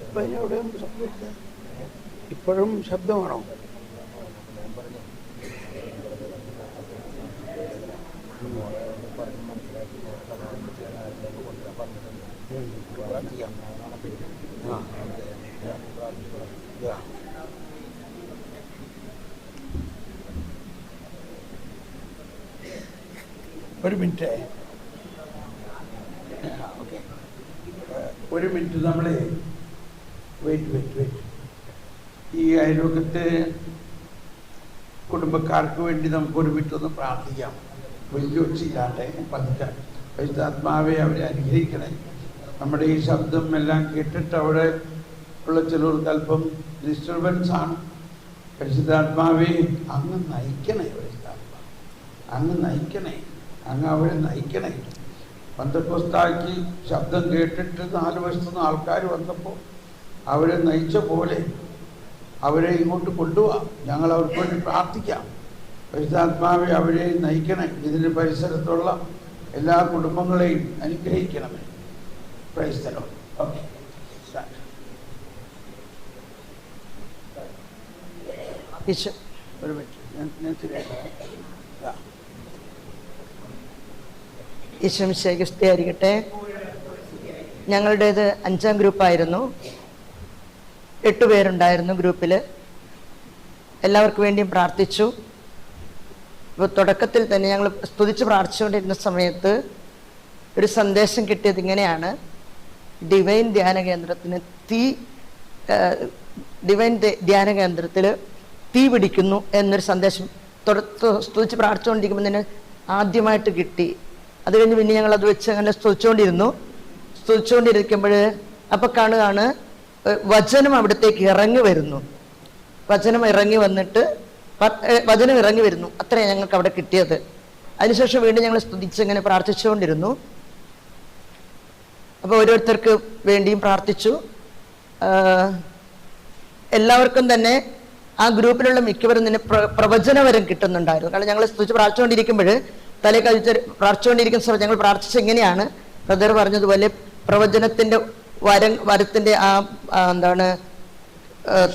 ഇപ്പൊ എവിടെയും സംഭവിക്കുക ഇപ്പോഴും ശബ്ദമാണോ? ഒരു മിനിറ്റ്, ഓക്കെ, ഒരു മിനിറ്റ്. നമ്മളെ വെയിറ്റ്. ഈ അയൽവക്കത്തെ കുടുംബക്കാർക്ക് വേണ്ടി നമുക്കൊരു മിനിറ്റൊന്ന് പ്രാർത്ഥിക്കാം. വലിയ ഒച്ചയില്ലാട്ടെ, പതുക്കെ. പരിശുദ്ധാത്മാവെ അവരെ അനുഗ്രഹിക്കണേ. നമ്മുടെ ഈ ശബ്ദം എല്ലാം കേട്ടിട്ട് അവിടെ ഉള്ള ചിലർക്ക് അല്പം ഡിസ്റ്റർബൻസ് ആണ്. പരിശുദ്ധാത്മാവെ അങ്ങ് നയിക്കണേ. പരിശുദ്ധാത്മാവ് അങ്ങ് നയിക്കണേ, അങ്ങ് അവരെ നയിക്കണേ. പന്തക്കോസ്താക്കി ശബ്ദം കേട്ടിട്ട് 4 വർഷത്തുനിന്ന് ആൾക്കാർ വന്നപ്പോൾ അവരെ നയിച്ച പോലെ അവരെ ഇങ്ങോട്ട് കൊണ്ടുപോവാം. ഞങ്ങൾ അവർക്ക് വേണ്ടി പ്രാർത്ഥിക്കാം. പരിശുദ്ധാത്മാവെ അവരെ നയിക്കണേ. ഇതിന് പരിസരത്തുള്ള എല്ലാ കുടുംബങ്ങളെയും അനുഗ്രഹിക്കണമേ. Price the Lord. ഓക്കെ, ഒരു മിനിറ്റ്. ഈശോമിശിഹായ്ക്ക് സ്തുതിയായിരിക്കട്ടെ. ഞങ്ങളുടേത് 5ാം ഗ്രൂപ്പായിരുന്നു. 8 പേരുണ്ടായിരുന്നു ഗ്രൂപ്പിൽ. എല്ലാവർക്കും വേണ്ടിയും പ്രാർത്ഥിച്ചു. ഇപ്പോൾ തുടക്കത്തിൽ തന്നെ ഞങ്ങൾ സ്തുതിച്ച് പ്രാർത്ഥിച്ചുകൊണ്ടിരുന്ന സമയത്ത് ഒരു സന്ദേശം കിട്ടിയത് ഇങ്ങനെയാണ്: ഡിവൈൻ ധ്യാന കേന്ദ്രത്തിന് ഡിവൈൻ ധ്യാന കേന്ദ്രത്തിൽ തീ പിടിക്കുന്നു എന്നൊരു സന്ദേശം സ്തുതിച്ച് പ്രാർത്ഥിച്ചുകൊണ്ടിരിക്കുമ്പോൾ തന്നെ ആദ്യമായിട്ട് കിട്ടി. അത് കഴിഞ്ഞ് പിന്നെ ഞങ്ങളത് വെച്ച് അങ്ങനെ സ്തുതിച്ചുകൊണ്ടിരിക്കുമ്പോൾ അപ്പം കാണുകയാണ് വചനം അവിടത്തേക്ക് ഇറങ്ങി വരുന്നു. വചനം ഇറങ്ങി വരുന്നു. അത്രയാണ് ഞങ്ങൾക്ക് അവിടെ കിട്ടിയത്. അതിനുശേഷം വീണ്ടും ഞങ്ങൾ സ്തുതിച്ച് ഇങ്ങനെ പ്രാർത്ഥിച്ചുകൊണ്ടിരുന്നു. അപ്പോൾ ഓരോരുത്തർക്ക് വേണ്ടിയും പ്രാർത്ഥിച്ചു. എല്ലാവർക്കും തന്നെ ആ ഗ്രൂപ്പിലുള്ള മിക്കവരും തന്നെ പ്രവചനവരം കിട്ടുന്നുണ്ടായിരുന്നു. കാരണം ഞങ്ങൾ സ്തുതിച്ച് പ്രാർത്ഥിച്ചുകൊണ്ടിരിക്കുമ്പോൾ തലേ കഴിച്ച് പ്രാർത്ഥിച്ചുകൊണ്ടിരിക്കുന്ന സമയത്ത് ഞങ്ങൾ പ്രാർത്ഥിച്ച എങ്ങനെയാണ് ബ്രദർ പറഞ്ഞതുപോലെ പ്രവചനത്തിൻ്റെ വരത്തിൻ്റെ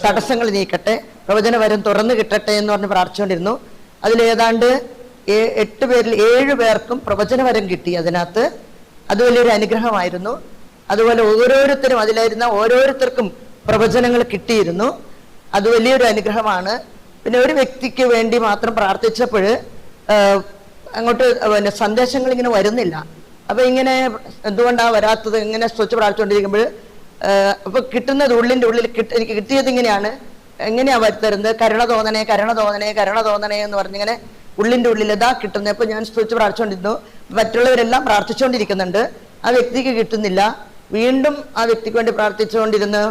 തടസ്സങ്ങൾ നീക്കട്ടെ, പ്രവചന വരം തുറന്നു കിട്ടട്ടെ എന്ന് പറഞ്ഞ് പ്രാർത്ഥിച്ചുകൊണ്ടിരുന്നു. അതിലേതാണ്ട് 8 പേരിൽ 7 പേർക്കും പ്രവചന വരം കിട്ടി. അതിനകത്ത് അത് വലിയൊരു അനുഗ്രഹമായിരുന്നു. അതുപോലെ ഓരോരുത്തരും അതിലായിരുന്ന ഓരോരുത്തർക്കും പ്രവചനങ്ങൾ കിട്ടിയിരുന്നു. അത് വലിയൊരു അനുഗ്രഹമാണ്. പിന്നെ ഒരു വ്യക്തിക്ക് വേണ്ടി മാത്രം പ്രാർത്ഥിച്ചപ്പോൾ അങ്ങോട്ട് സന്ദേശങ്ങൾ ഇങ്ങനെ വരുന്നില്ല. അപ്പം ഇങ്ങനെ എന്തുകൊണ്ടാണ് വരാത്തത് ഇങ്ങനെ സ്തുതിച്ച് പ്രാർത്ഥിച്ചുകൊണ്ടിരിക്കുമ്പോൾ അപ്പോൾ കിട്ടുന്നത് ഉള്ളിൻ്റെ ഉള്ളിൽ എനിക്ക് കിട്ടിയത് എങ്ങനെയാണ് വരുത്തരുന്നത്? കരുണ തോന്നണേ എന്ന് പറഞ്ഞിങ്ങനെ ഉള്ളിൻ്റെ ഉള്ളിൽ ഇതാ കിട്ടുന്നത്. അപ്പോൾ ഞാൻ സ്തുതിച്ച് പ്രാർത്ഥിച്ചുകൊണ്ടിരുന്നു. മറ്റുള്ളവരെല്ലാം പ്രാർത്ഥിച്ചുകൊണ്ടിരിക്കുന്നുണ്ട്, ആ വ്യക്തിക്ക് കിട്ടുന്നില്ല. വീണ്ടും ആ വ്യക്തിക്ക് വേണ്ടി പ്രാർത്ഥിച്ചുകൊണ്ടിരുന്നു.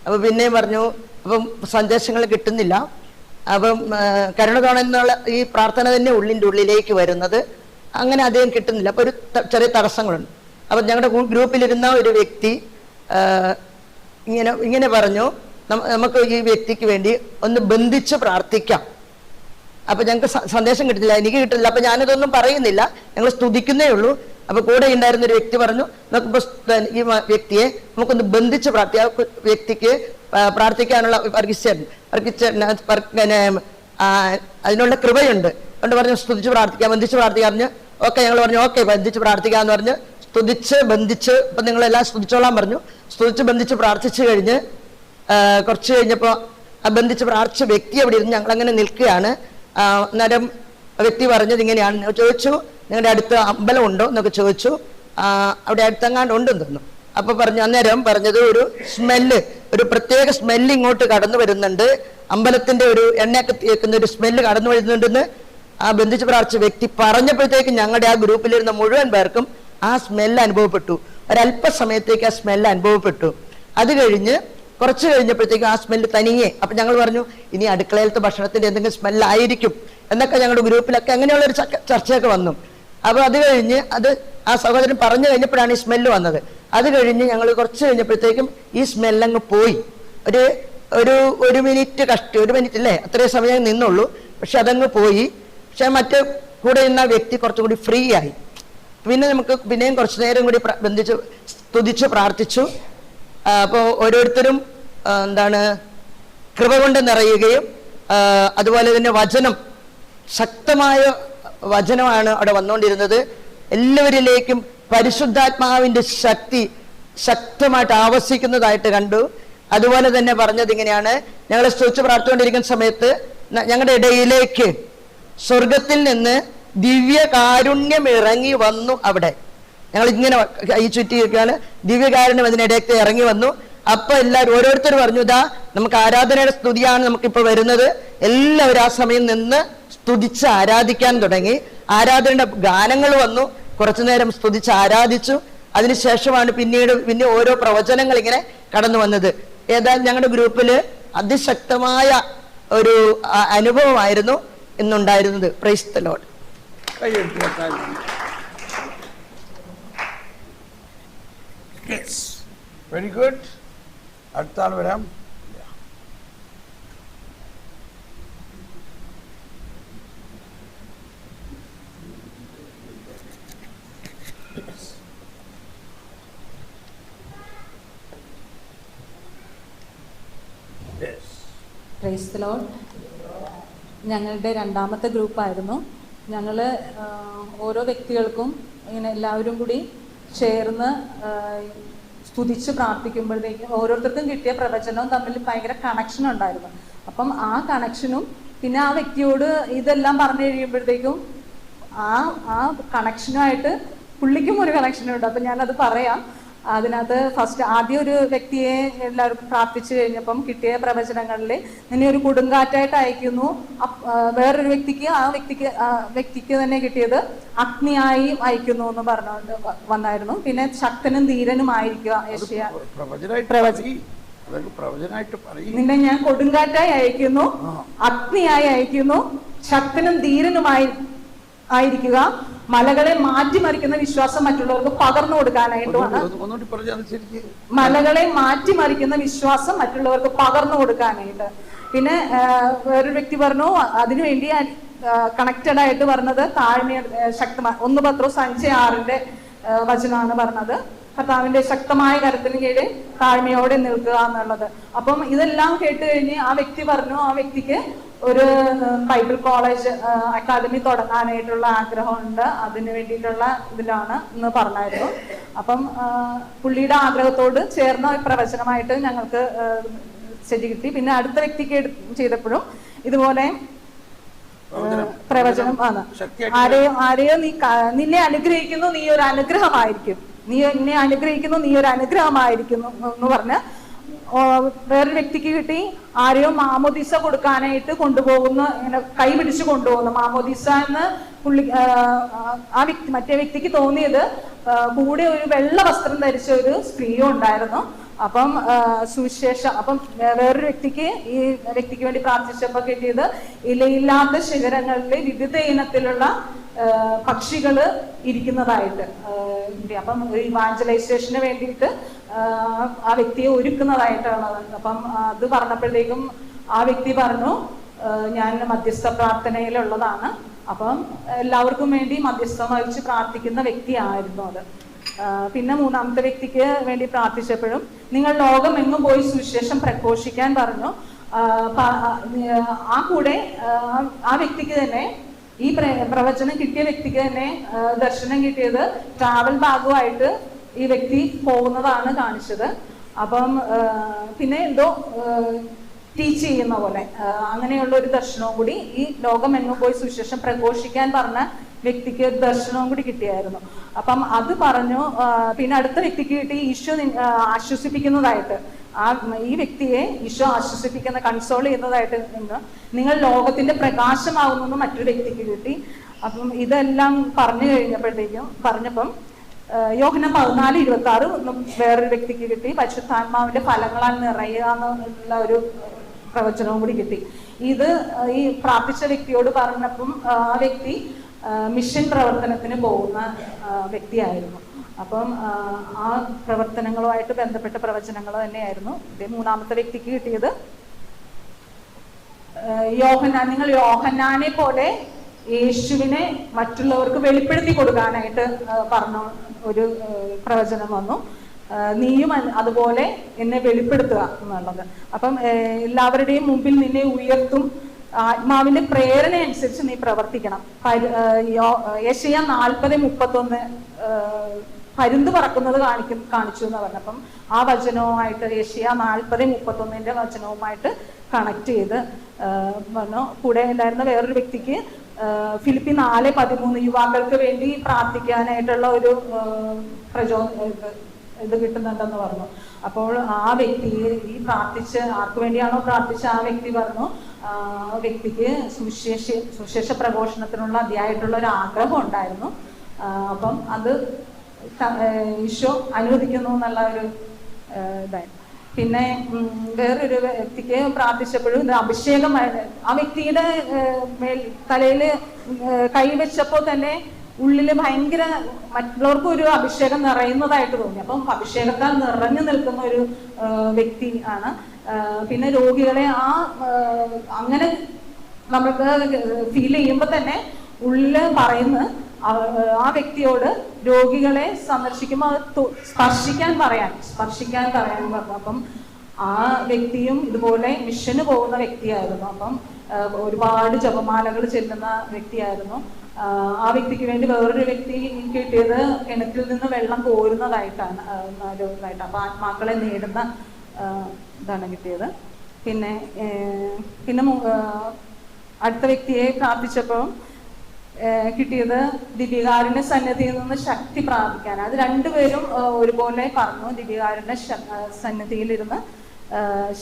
അപ്പോൾ പിന്നെയും പറഞ്ഞു അപ്പം സന്ദേശങ്ങൾ കിട്ടുന്നില്ല. അപ്പം കരുണ തോന്നുന്നുള്ള ഈ പ്രാർത്ഥന തന്നെ ഉള്ളിൻ്റെ ഉള്ളിലേക്ക് വരുന്നത്. അങ്ങനെ അധികം കിട്ടുന്നില്ല. അപ്പോൾ ഒരു ചെറിയ തടസ്സങ്ങളുണ്ട്. അപ്പം ഞങ്ങളുടെ ഗ്രൂപ്പിലിരുന്ന ഒരു വ്യക്തി ഇങ്ങനെ പറഞ്ഞു, നമുക്ക് ഈ വ്യക്തിക്ക് വേണ്ടി ഒന്ന് ബന്ധിച്ച് പ്രാർത്ഥിക്കാം. അപ്പം ഞങ്ങൾക്ക് സന്ദേശം കിട്ടുന്നില്ല, എനിക്ക് കിട്ടുന്നില്ല. അപ്പം ഞാനിതൊന്നും പറയുന്നില്ല, ഞങ്ങൾ സ്തുതിക്കുന്നേ ഉള്ളൂ. അപ്പോൾ കൂടെ ഉണ്ടായിരുന്ന ഒരു വ്യക്തി പറഞ്ഞു, നമുക്കിപ്പോൾ ഈ വ്യക്തിയെ നമുക്കൊന്ന് ബന്ധിച്ച് പ്രാർത്ഥിക്കാം. വ്യക്തിക്ക് പ്രാർത്ഥിക്കാനുള്ള അതിനുള്ള കൃപയുണ്ട്. അതുകൊണ്ട് പറഞ്ഞു സ്തുതിച്ച് പ്രാർത്ഥിക്കാം, ബന്ധിച്ച് പ്രാർത്ഥിക്കാം പറഞ്ഞു. ഓക്കെ, ഞങ്ങൾ പറഞ്ഞു ഓക്കെ ബന്ധിച്ച് പ്രാർത്ഥിക്കാമെന്ന് പറഞ്ഞ് ബന്ധിച്ച് ഇപ്പം നിങ്ങളെല്ലാം സ്തുതിച്ചോളാൻ പറഞ്ഞു. ബന്ധിച്ച് പ്രാർത്ഥിച്ചു കഴിഞ്ഞ് കുറച്ച് കഴിഞ്ഞപ്പോൾ ആ ബന്ധിച്ച് പ്രാർത്ഥിച്ച വ്യക്തി അവിടെ ഇരുന്ന് ഞങ്ങളങ്ങനെ നിൽക്കുകയാണ്. അന്നേരം വ്യക്തി പറഞ്ഞത് ഇങ്ങനെയാണ്. ചോദിച്ചു, നിങ്ങളുടെ അടുത്ത് അമ്പലം ഉണ്ടോ എന്നൊക്കെ ചോദിച്ചു. അവിടെ അടുത്തെങ്ങാണ്ട് ഉണ്ടെന്ന് തോന്നുന്നു. അപ്പോൾ അന്നേരം പറഞ്ഞത് ഒരു പ്രത്യേക സ്മെല്ല് ഇങ്ങോട്ട് കടന്നു വരുന്നുണ്ട്, അമ്പലത്തിന്റെ ഒരു എണ്ണയൊക്കെ തേക്കുന്ന ഒരു സ്മെല്ല് കടന്നു വരുന്നുണ്ടെന്ന് ആ ബന്ധിച്ച് പ്രാർത്ഥിച്ച വ്യക്തി പറഞ്ഞപ്പോഴത്തേക്കും ഞങ്ങളുടെ ആ ഗ്രൂപ്പിലിരുന്ന മുഴുവൻ പേർക്കും ആ സ്മെല്ല് അനുഭവപ്പെട്ടു. ഒരല്പസമയത്തേക്ക് ആ സ്മെല്ല് അനുഭവപ്പെട്ടു. അത് കഴിഞ്ഞ് കുറച്ച് കഴിഞ്ഞപ്പോഴത്തേക്കും ആ സ്മെല്ല് തനിയെ. അപ്പം ഞങ്ങൾ പറഞ്ഞു ഇനി അടുക്കളയിലത്തെ ഭക്ഷണത്തിന്റെ എന്തെങ്കിലും സ്മെല്ലായിരിക്കും എന്നൊക്കെ ഞങ്ങളുടെ ഗ്രൂപ്പിലൊക്കെ അങ്ങനെയുള്ളൊരു ചർച്ചയൊക്കെ വന്നു. അപ്പോൾ അത് കഴിഞ്ഞ് ആ സഹോദരൻ പറഞ്ഞു കഴിഞ്ഞപ്പോഴാണ് ഈ സ്മെല്ല് വന്നത്. അത് കഴിഞ്ഞ് ഞങ്ങൾ കുറച്ച് കഴിഞ്ഞപ്പോഴത്തേക്കും ഈ സ്മെല്ലങ്ങ് പോയി. ഒരു മിനിറ്റ് ഒരു മിനിറ്റ് അല്ലേ, അത്രയും സമയം നിന്നുള്ളൂ. പക്ഷെ അതങ്ങ് പോയി. പക്ഷെ മറ്റേ കൂടെ നിന്ന വ്യക്തി കുറച്ചും കൂടി ഫ്രീ ആയി. പിന്നെ നമുക്ക് പിന്നെയും കുറച്ചു നേരം കൂടി സ്തുതിച്ച് പ്രാർത്ഥിച്ചു. അപ്പോൾ ഓരോരുത്തരും എന്താണ് കൃപ കൊണ്ട് നിറയുകയും അതുപോലെ തന്നെ വചനം, ശക്തമായ വചനമാണ് അവിടെ വന്നുകൊണ്ടിരുന്നത്. എല്ലാവരിലേക്കും പരിശുദ്ധാത്മാവിന്റെ ശക്തി ശക്തമായിട്ട് ആവസിക്കുന്നതായിട്ട് കണ്ടു. അതുപോലെ തന്നെ പറഞ്ഞത് ഇങ്ങനെയാണ്, ഞങ്ങൾ സ്തുതിച്ച് പ്രാർത്ഥിച്ചുകൊണ്ടിരിക്കുന്ന സമയത്ത് ഞങ്ങളുടെ ഇടയിലേക്ക് സ്വർഗത്തിൽ നിന്ന് ദിവ്യകാരുണ്യം ഇറങ്ങി വന്നു. അവിടെ ഞങ്ങൾ ഇങ്ങനെ കൈ ചുറ്റിയിരിക്കുകയാണ്, ദിവ്യകാരുണ്യം അതിനിടയ്ക്ക് ഇറങ്ങി വന്നു. അപ്പൊ എല്ലാവരും ഓരോരുത്തർ പറഞ്ഞു, ഇതാ നമുക്ക് ആരാധനയുടെ സ്തുതിയാണ് നമുക്കിപ്പോ വരുന്നത്. എല്ലാവരും ആ സമയം നിന്ന് സ്തുതിച്ച് ആരാധിക്കാൻ തുടങ്ങി. ആരാധനയുടെ ഗാനങ്ങൾ വന്നു, കുറച്ചു നേരം സ്തുതിച്ച് ആരാധിച്ചു. അതിനുശേഷമാണ് പിന്നെ ഓരോ പ്രവചനങ്ങൾ ഇങ്ങനെ കടന്നു വന്നത്. ഏതായാലും ഞങ്ങളുടെ ഗ്രൂപ്പില് അതിശക്തമായ ഒരു അനുഭവമായിരുന്നു ഇന്നുണ്ടായിരുന്നത്. Praise the lord. Very good. അടുത്ത ആൾ വരാം. Praise the lord. ഞങ്ങളുടെ രണ്ടാമത്തെ ഗ്രൂപ്പായിരുന്നു. ഞങ്ങൾ ഓരോ വ്യക്തികൾക്കും ഇങ്ങനെ എല്ലാവരും കൂടി ചേർന്ന് സ്തുതിച്ച് പ്രാർത്ഥിക്കുമ്പോഴത്തേക്കും ഓരോരുത്തർക്കും കിട്ടിയ പ്രവചനവും തമ്മിൽ ഭയങ്കര കണക്ഷൻ ഉണ്ടായിരുന്നു. അപ്പം ആ കണക്ഷനും പിന്നെ ആ വ്യക്തിയോട് ഇതെല്ലാം പറഞ്ഞു കഴിയുമ്പോഴത്തേക്കും ആ കണക്ഷനുമായിട്ട് പുള്ളിക്കും ഒരു കണക്ഷനുണ്ട്. അപ്പം ഞാനത് പറയാം. അതിനകത്ത് ഫസ്റ്റ് ആദ്യം ഒരു വ്യക്തിയെ എല്ലാവർക്കും പ്രാർത്ഥിച്ചു കഴിഞ്ഞപ്പം കിട്ടിയ പ്രവചനങ്ങളിൽ നിന്നെ ഒരു കൊടുങ്കാറ്റായിട്ട് അയക്കുന്നു. വേറൊരു വ്യക്തിക്ക് വ്യക്തിക്ക് തന്നെ കിട്ടിയത് അഗ്നിയായി അയക്കുന്നു എന്ന് പറഞ്ഞുകൊണ്ട് വന്നായിരുന്നു. പിന്നെ ശക്തനും ധീരനുമായിരിക്കുക. നിന്നെ ഞാൻ കൊടുങ്കാറ്റായി അയക്കുന്നു, അഗ്നിയായി അയക്കുന്നു, ശക്തനും ധീരനുമായി ആയിരിക്കുക. മലകളെ മാറ്റിമറിക്കുന്ന വിശ്വാസം മറ്റുള്ളവർക്ക് പകർന്നു കൊടുക്കാനായിട്ടുമാണ്. മലകളെ മാറ്റിമറിക്കുന്ന വിശ്വാസം മറ്റുള്ളവർക്ക് പകർന്നു കൊടുക്കാനായിട്ട്. പിന്നെ വേറൊരു വ്യക്തി പറഞ്ഞു, അതിനുവേണ്ടി കണക്റ്റഡ് ആയിട്ട് പറഞ്ഞത് താഴ്മ ശക്തമായ 1 പത്രോസ് 5:6 വചനമാണ് പറഞ്ഞത്. കർത്താവിന്റെ ശക്തമായ കരത്തിന് കീഴിൽ താഴ്മയോടെ നിൽക്കുക എന്നുള്ളത്. അപ്പം ഇതെല്ലാം കേട്ട് കഴിഞ്ഞ് ആ വ്യക്തി പറഞ്ഞു ആ വ്യക്തിക്ക് ഒരു ബൈബിൾ കോളേജ് അക്കാദമി തുടങ്ങാനായിട്ടുള്ള ആഗ്രഹമുണ്ട്, അതിന് വേണ്ടിയിട്ടുള്ള ഇതിലാണ് എന്ന് പറഞ്ഞായിരുന്നു. അപ്പം പുള്ളിയുടെ ആഗ്രഹത്തോട് ചേർന്ന പ്രവചനമായിട്ട് ഞങ്ങൾക്ക് ശരി കിട്ടി. പിന്നെ അടുത്ത വ്യക്തിക്ക് ചെയ്തപ്പോഴും ഇതുപോലെ പ്രവചനം ആണ്. ആരെയോ നിന്നെ അനുഗ്രഹിക്കുന്നു, നീ ഒരു അനുഗ്രഹമായിരിക്കും, നീ എന്നെ അനുഗ്രഹിക്കുന്നു, നീ ഒരു അനുഗ്രഹമായിരിക്കുന്നു എന്ന് പറഞ്ഞ് വേറൊരു വ്യക്തിക്ക് കിട്ടി. ആരെയോ മാമോദിസ കൊടുക്കാനായിട്ട് കൊണ്ടുപോകുന്ന, ഇങ്ങനെ കൈ പിടിച്ച് കൊണ്ടുപോകുന്നു മാമോദിസ എന്ന് മറ്റേ വ്യക്തിക്ക് തോന്നിയത്. കൂടെ ഒരു വെള്ള വസ്ത്രം ധരിച്ച ഒരു സ്ത്രീയും ഉണ്ടായിരുന്നു. അപ്പം സുവിശേഷം അപ്പം വേറൊരു വ്യക്തിക്ക് ഈ വ്യക്തിക്ക് വേണ്ടി പ്രാർത്ഥിച്ചപ്പോൾ കിട്ടിയത് ഇലയില്ലാത്ത ശിഖരങ്ങളിൽ വിവിധ ഇനത്തിലുള്ള പക്ഷികള് ഇരിക്കുന്നതായിട്ട്. അപ്പം ഒരു ഇവാഞ്ചലൈസേഷന് വേണ്ടിയിട്ട് ആ വ്യക്തിയെ ഒരുക്കുന്നതായിട്ടാണ്. അപ്പം അത് പറഞ്ഞപ്പോഴത്തേക്കും ആ വ്യക്തി പറഞ്ഞു, ഞാൻ മധ്യസ്ഥ പ്രാർത്ഥനയിലുള്ളതാണ്. അപ്പം എല്ലാവർക്കും വേണ്ടി മധ്യസ്ഥം വഹിച്ച് പ്രാർത്ഥിക്കുന്ന വ്യക്തിയായിരുന്നു അത്. പിന്നെ മൂന്നാമത്തെ വ്യക്തിക്ക് വേണ്ടി പ്രാർത്ഥിച്ചപ്പോഴും നിങ്ങൾ ലോകം എങ്ങും പോയി സുവിശേഷം പ്രഘോഷിക്കാൻ പറഞ്ഞു. ആ കൂടെ ആ വ്യക്തിക്ക് തന്നെ ഈ പ്രവചനം കിട്ടിയ വ്യക്തിക്ക് തന്നെ ദർശനം കിട്ടിയത് ട്രാവൽ ബാഗുമായിട്ട് ഈ വ്യക്തി പോകുന്നതാണ് കാണിച്ചത്. അപ്പം പിന്നെ എന്തോ ടീച്ച് ചെയ്യുന്ന പോലെ അങ്ങനെയുള്ള ഒരു ദർശനവും കൂടി ഈ ലോകം എങ്ങും പോയി സുവിശേഷം പ്രഘോഷിക്കാൻ പറഞ്ഞ വ്യക്തിക്ക് ദർശനവും കൂടി കിട്ടിയായിരുന്നു. അപ്പം അത് പറഞ്ഞു. പിന്നെ അടുത്ത വ്യക്തിക്ക് കിട്ടി ഈശോ ആശ്വസിപ്പിക്കുന്നതായിട്ട്. ഈ വ്യക്തിയെ ഈശോ ആശ്വസിപ്പിക്കുന്ന, കൺസോൾ ചെയ്യുന്നതായിട്ട് നിങ്ങൾ ലോകത്തിന്റെ പ്രകാശമാകുന്നു മറ്റൊരു വ്യക്തിക്ക് കിട്ടി. അപ്പം ഇതെല്ലാം പറഞ്ഞു പറഞ്ഞപ്പം യോഹന്നാൻ 14:26 വേറൊരു വ്യക്തിക്ക് കിട്ടി. പരിശുദ്ധാത്മാവിന്റെ ഫലങ്ങളാൽ നിറയുക എന്നുള്ള ഒരു പ്രവചനവും കൂടി കിട്ടി. ഇത് ഈ പ്രാർത്ഥിച്ച വ്യക്തിയോട് പറഞ്ഞപ്പം ആ വ്യക്തി മിഷൻ പ്രവർത്തനത്തിന് പോകുന്ന വ്യക്തിയായിരുന്നു. അപ്പം ആ പ്രവർത്തനങ്ങളുമായിട്ട് ബന്ധപ്പെട്ട പ്രവചനങ്ങൾ തന്നെയായിരുന്നു. മൂന്നാമത്തെ വ്യക്തിക്ക് കിട്ടിയത് നിങ്ങൾ യോഹന്നാനെ പോലെ യേശുവിനെ മറ്റുള്ളവർക്ക് വെളിപ്പെടുത്തി കൊടുക്കാനായിട്ട് പറഞ്ഞ ഒരു പ്രവചനം വന്നു. നീയും അതുപോലെ എന്നെ വെളിപ്പെടുത്തുക എന്നുള്ളത്. അപ്പം എല്ലാവരുടെയും മുമ്പിൽ നിന്നെ ഉയർത്തും, ആത്മാവിന്റെ പ്രേരണ അനുസരിച്ച് നീ പ്രവർത്തിക്കണം. യെശയ്യാ 40:31 പരുന്ത് പറക്കുന്നത് കാണിച്ചു എന്ന് പറഞ്ഞു. അപ്പം ആ വചനവുമായിട്ട് യെശയ്യാ 40:31 വചനവുമായിട്ട് കണക്ട് ചെയ്ത് പറഞ്ഞു. കൂടെ ഉണ്ടായിരുന്ന വേറൊരു വ്യക്തിക്ക് ഫിലിപ്പി 4:13 യുവാക്കൾക്ക് വേണ്ടി പ്രാർത്ഥിക്കാനായിട്ടുള്ള ഒരു ഇത് കിട്ടുന്നുണ്ടെന്ന് പറഞ്ഞു. അപ്പോൾ ആ വ്യക്തി ഈ പ്രാർത്ഥിച്ച് ആർക്ക് വേണ്ടിയാണോ പ്രാർത്ഥിച്ച ആ വ്യക്തി പറഞ്ഞു വ്യക്തിക്ക് സുവിശേഷ പ്രഘോഷണത്തിനുള്ള അതിയായിട്ടുള്ള ഒരു ആഗ്രഹം ഉണ്ടായിരുന്നു. അപ്പം അത് ഈശോ അനുവദിക്കുന്നു എന്നുള്ള ഒരു ഇതായിരുന്നു. പിന്നെ വേറൊരു വ്യക്തിക്ക് പ്രാർത്ഥിച്ചപ്പോഴും ഇത് അഭിഷേകമായിരുന്നു. ആ വ്യക്തിയുടെ തലയിൽ കൈവച്ചപ്പോൾ തന്നെ ഉള്ളില് ഭയങ്കര മറ്റുള്ളവർക്കും ഒരു അഭിഷേകം നിറയുന്നതായിട്ട് തോന്നി. അപ്പം അഭിഷേകത്താൽ നിറഞ്ഞു നിൽക്കുന്ന ഒരു വ്യക്തി ആണ്. പിന്നെ രോഗികളെ അങ്ങനെ നമുക്ക് ഫീൽ ചെയ്യുമ്പോൾ തന്നെ ഉള്ളില് പറയുന്ന ആ വ്യക്തിയോട് രോഗികളെ സന്ദർശിക്കുമ്പോൾ അത് സ്പർശിക്കാൻ പറയാൻ പറഞ്ഞു. അപ്പം ആ വ്യക്തിയും ഇതുപോലെ മിഷന് പോകുന്ന വ്യക്തിയായിരുന്നു. അപ്പം ഒരുപാട് ജപമാലകൾ ചെല്ലുന്ന വ്യക്തിയായിരുന്നു. ആ വ്യക്തിക്ക് വേണ്ടി വേറൊരു വ്യക്തി കിട്ടിയത് കിണറ്റിൽ നിന്ന് വെള്ളം കോരുന്നതായിട്ടാണ്. അപ്പൊ ആത്മാക്കളെ നേടുന്ന ഇതാണ് കിട്ടിയത്. പിന്നെ അടുത്ത വ്യക്തിയെ പ്രാർത്ഥിച്ചപ്പോൾ കിട്ടിയത് ദിവ്യകാരുണ്യ സന്നിധിയിൽ നിന്ന് ശക്തി പ്രാപിക്കാൻ. അത് രണ്ടുപേരും ഒരുപോലെ പറഞ്ഞു, ദിവ്യകാരുണ്യ സന്നിധിയിലിരുന്ന്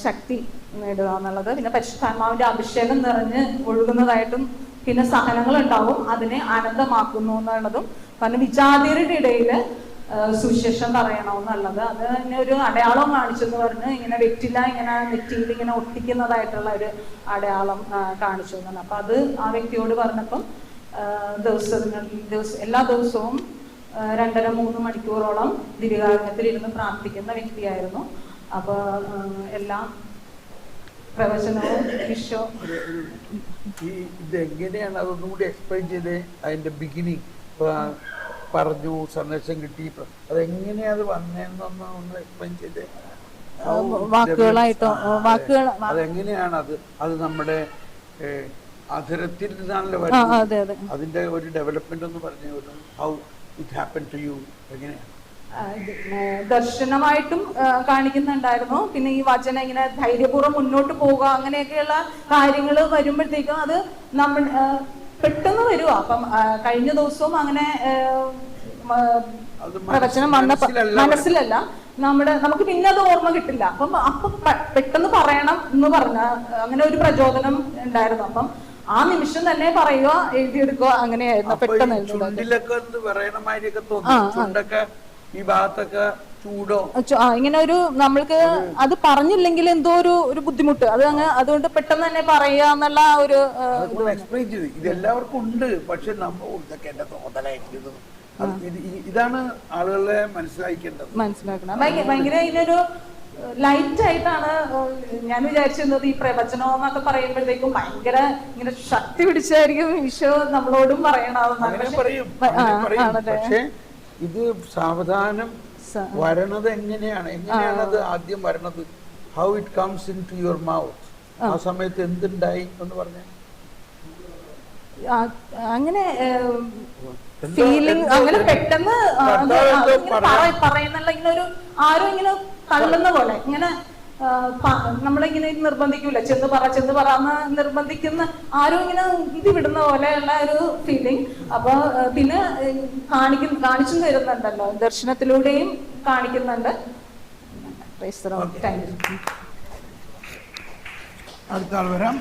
ശക്തി നേടുക എന്നുള്ളത്. പിന്നെ പരിശുദ്ധാത്മാവിന്റെ അഭിഷേകം നിറഞ്ഞ് ഒഴുകുന്നതായിട്ടും പിന്നെ സഹനങ്ങൾ ഉണ്ടാവും, അതിനെ ആനന്ദമാക്കുന്നു എന്നുള്ളതും. കാരണം വിജാതിയരുടെ ഇടയിൽ സുവിശേഷം പറയണമെന്നുള്ളത് അത് തന്നെ ഒരു അടയാളം കാണിച്ചെന്ന് പറഞ്ഞ് ഇങ്ങനെ വെറ്റില ഇങ്ങനെ നെറ്റിയിൽ ഇങ്ങനെ ഒട്ടിക്കുന്നതായിട്ടുള്ള ഒരു അടയാളം കാണിച്ചു എന്നാണ്. അപ്പൊ അത് ആ വ്യക്തിയോട് പറഞ്ഞപ്പം എല്ലാ ദിവസവും 2.5-3 മണിക്കൂറോളം ദിവ്യകാരുണ്യത്തിൽ ഇരുന്ന് പ്രാർത്ഥിക്കുന്ന വ്യക്തിയായിരുന്നു. അപ്പൊ എല്ലാം പ്രവചനവും ഈശോ ഇതെങ്ങനെയാണ് അതൊന്നും കൂടി എക്സ്പ്ലെയിൻ ചെയ്ത് അതിന്റെ ബിഗിനിങ് പറഞ്ഞു, സന്ദേശം കിട്ടി, അതെങ്ങനെയത് വന്നതെന്നൊന്ന് ഒന്ന് എക്സ്പ്ലെയിൻ ചെയ്ത് അതെങ്ങനെയാണ് അത് നമ്മുടെ അധരത്തിൽ നിന്നാണല്ലോ വരുന്നത്. അതിന്റെ ഒരു ഡെവലപ്മെന്റ് ഒന്ന് പറഞ്ഞു, how it happen to you, എങ്ങനെയാണ്? ദർശനമായിട്ടും കാണിക്കുന്നുണ്ടായിരുന്നു. പിന്നെ ഈ വചനം ഇങ്ങനെ ധൈര്യപൂർവ്വം മുന്നോട്ട് പോവുക അങ്ങനെയൊക്കെയുള്ള കാര്യങ്ങൾ വരുമ്പോഴത്തേക്കും അത് നമ്മൾ പെട്ടെന്ന് വരുക. അപ്പം കഴിഞ്ഞ ദിവസവും അങ്ങനെ പ്രവചനം വന്നപ്പോ മനസ്സിലല്ല നമുക്ക് പിന്നെ അത് ഓർമ്മ കിട്ടില്ല. അപ്പൊ പെട്ടെന്ന് പറയണം എന്ന് പറഞ്ഞ അങ്ങനെ ഒരു പ്രചോദനം ഉണ്ടായിരുന്നു. അപ്പം ആ നിമിഷം തന്നെ പറയുക, എഴുതിയെടുക്കുക, അങ്ങനെയായിരുന്നു. പെട്ടെന്ന് ഈ ഭാഗത്തൊക്കെ ചൂടോ ഇങ്ങനെ ഒരു നമ്മൾക്ക് അത് പറഞ്ഞില്ലെങ്കിൽ എന്തോ ഒരു ബുദ്ധിമുട്ട്, അതുകൊണ്ട് പെട്ടെന്ന് തന്നെ പറയുക എന്നുള്ള ഒരു എക്സ്പ്ലെയിൻ ചെയ്തു. ഇത് എല്ലാവർക്കും ഉണ്ട്, പക്ഷെ നമ്മൾ ഇതൊക്കെ എന്റെ തോന്നലായിട്ട് ഇതാണ് ആളുകളെ മനസ്സിലാക്കണം. ഭയങ്കര ഇതിനൊരു ലൈറ്റ് ആയിട്ടാണ് ഞാൻ വിചാരിച്ചിരുന്നത്. ഈ പ്രവചനം എന്നൊക്കെ പറയുമ്പോഴത്തേക്കും ഭയങ്കര ഇങ്ങനെ ശക്തി പിടിച്ചായിരിക്കും ഈശോ നമ്മളോടും പറയണമെന്നാണ്. പക്ഷേ ഇത് സാവധാനം വരണത് എങ്ങനെയാണ് അത് ആദ്യം വരണത്? How it comes into your mouth. ആ സമയത്ത് എന്തുണ്ടായി എന്ന് പറഞ്ഞ അങ്ങനെ ഫീലിംഗ് അങ്ങനെ പെട്ടെന്ന് പറയുന്നുള്ള ഇങ്ങനെ ഒരു ആരും ഇങ്ങനെ തള്ളുന്ന പോലെ ഇങ്ങനെ നമ്മളിങ്ങനെ നിർബന്ധിക്കൂല, ചെന്ന് പറ എന്ന് നിർബന്ധിക്കുന്ന ആരും ഇങ്ങനെ ഇത് വിടുന്ന പോലെയുള്ള ഒരു ഫീലിംഗ്. അപ്പൊ പിന്നെ കാണിച്ചു തരുന്നുണ്ടല്ലോ, ദർശനത്തിലൂടെയും കാണിക്കുന്നുണ്ട്. അടുത്ത ആൾ വരാം,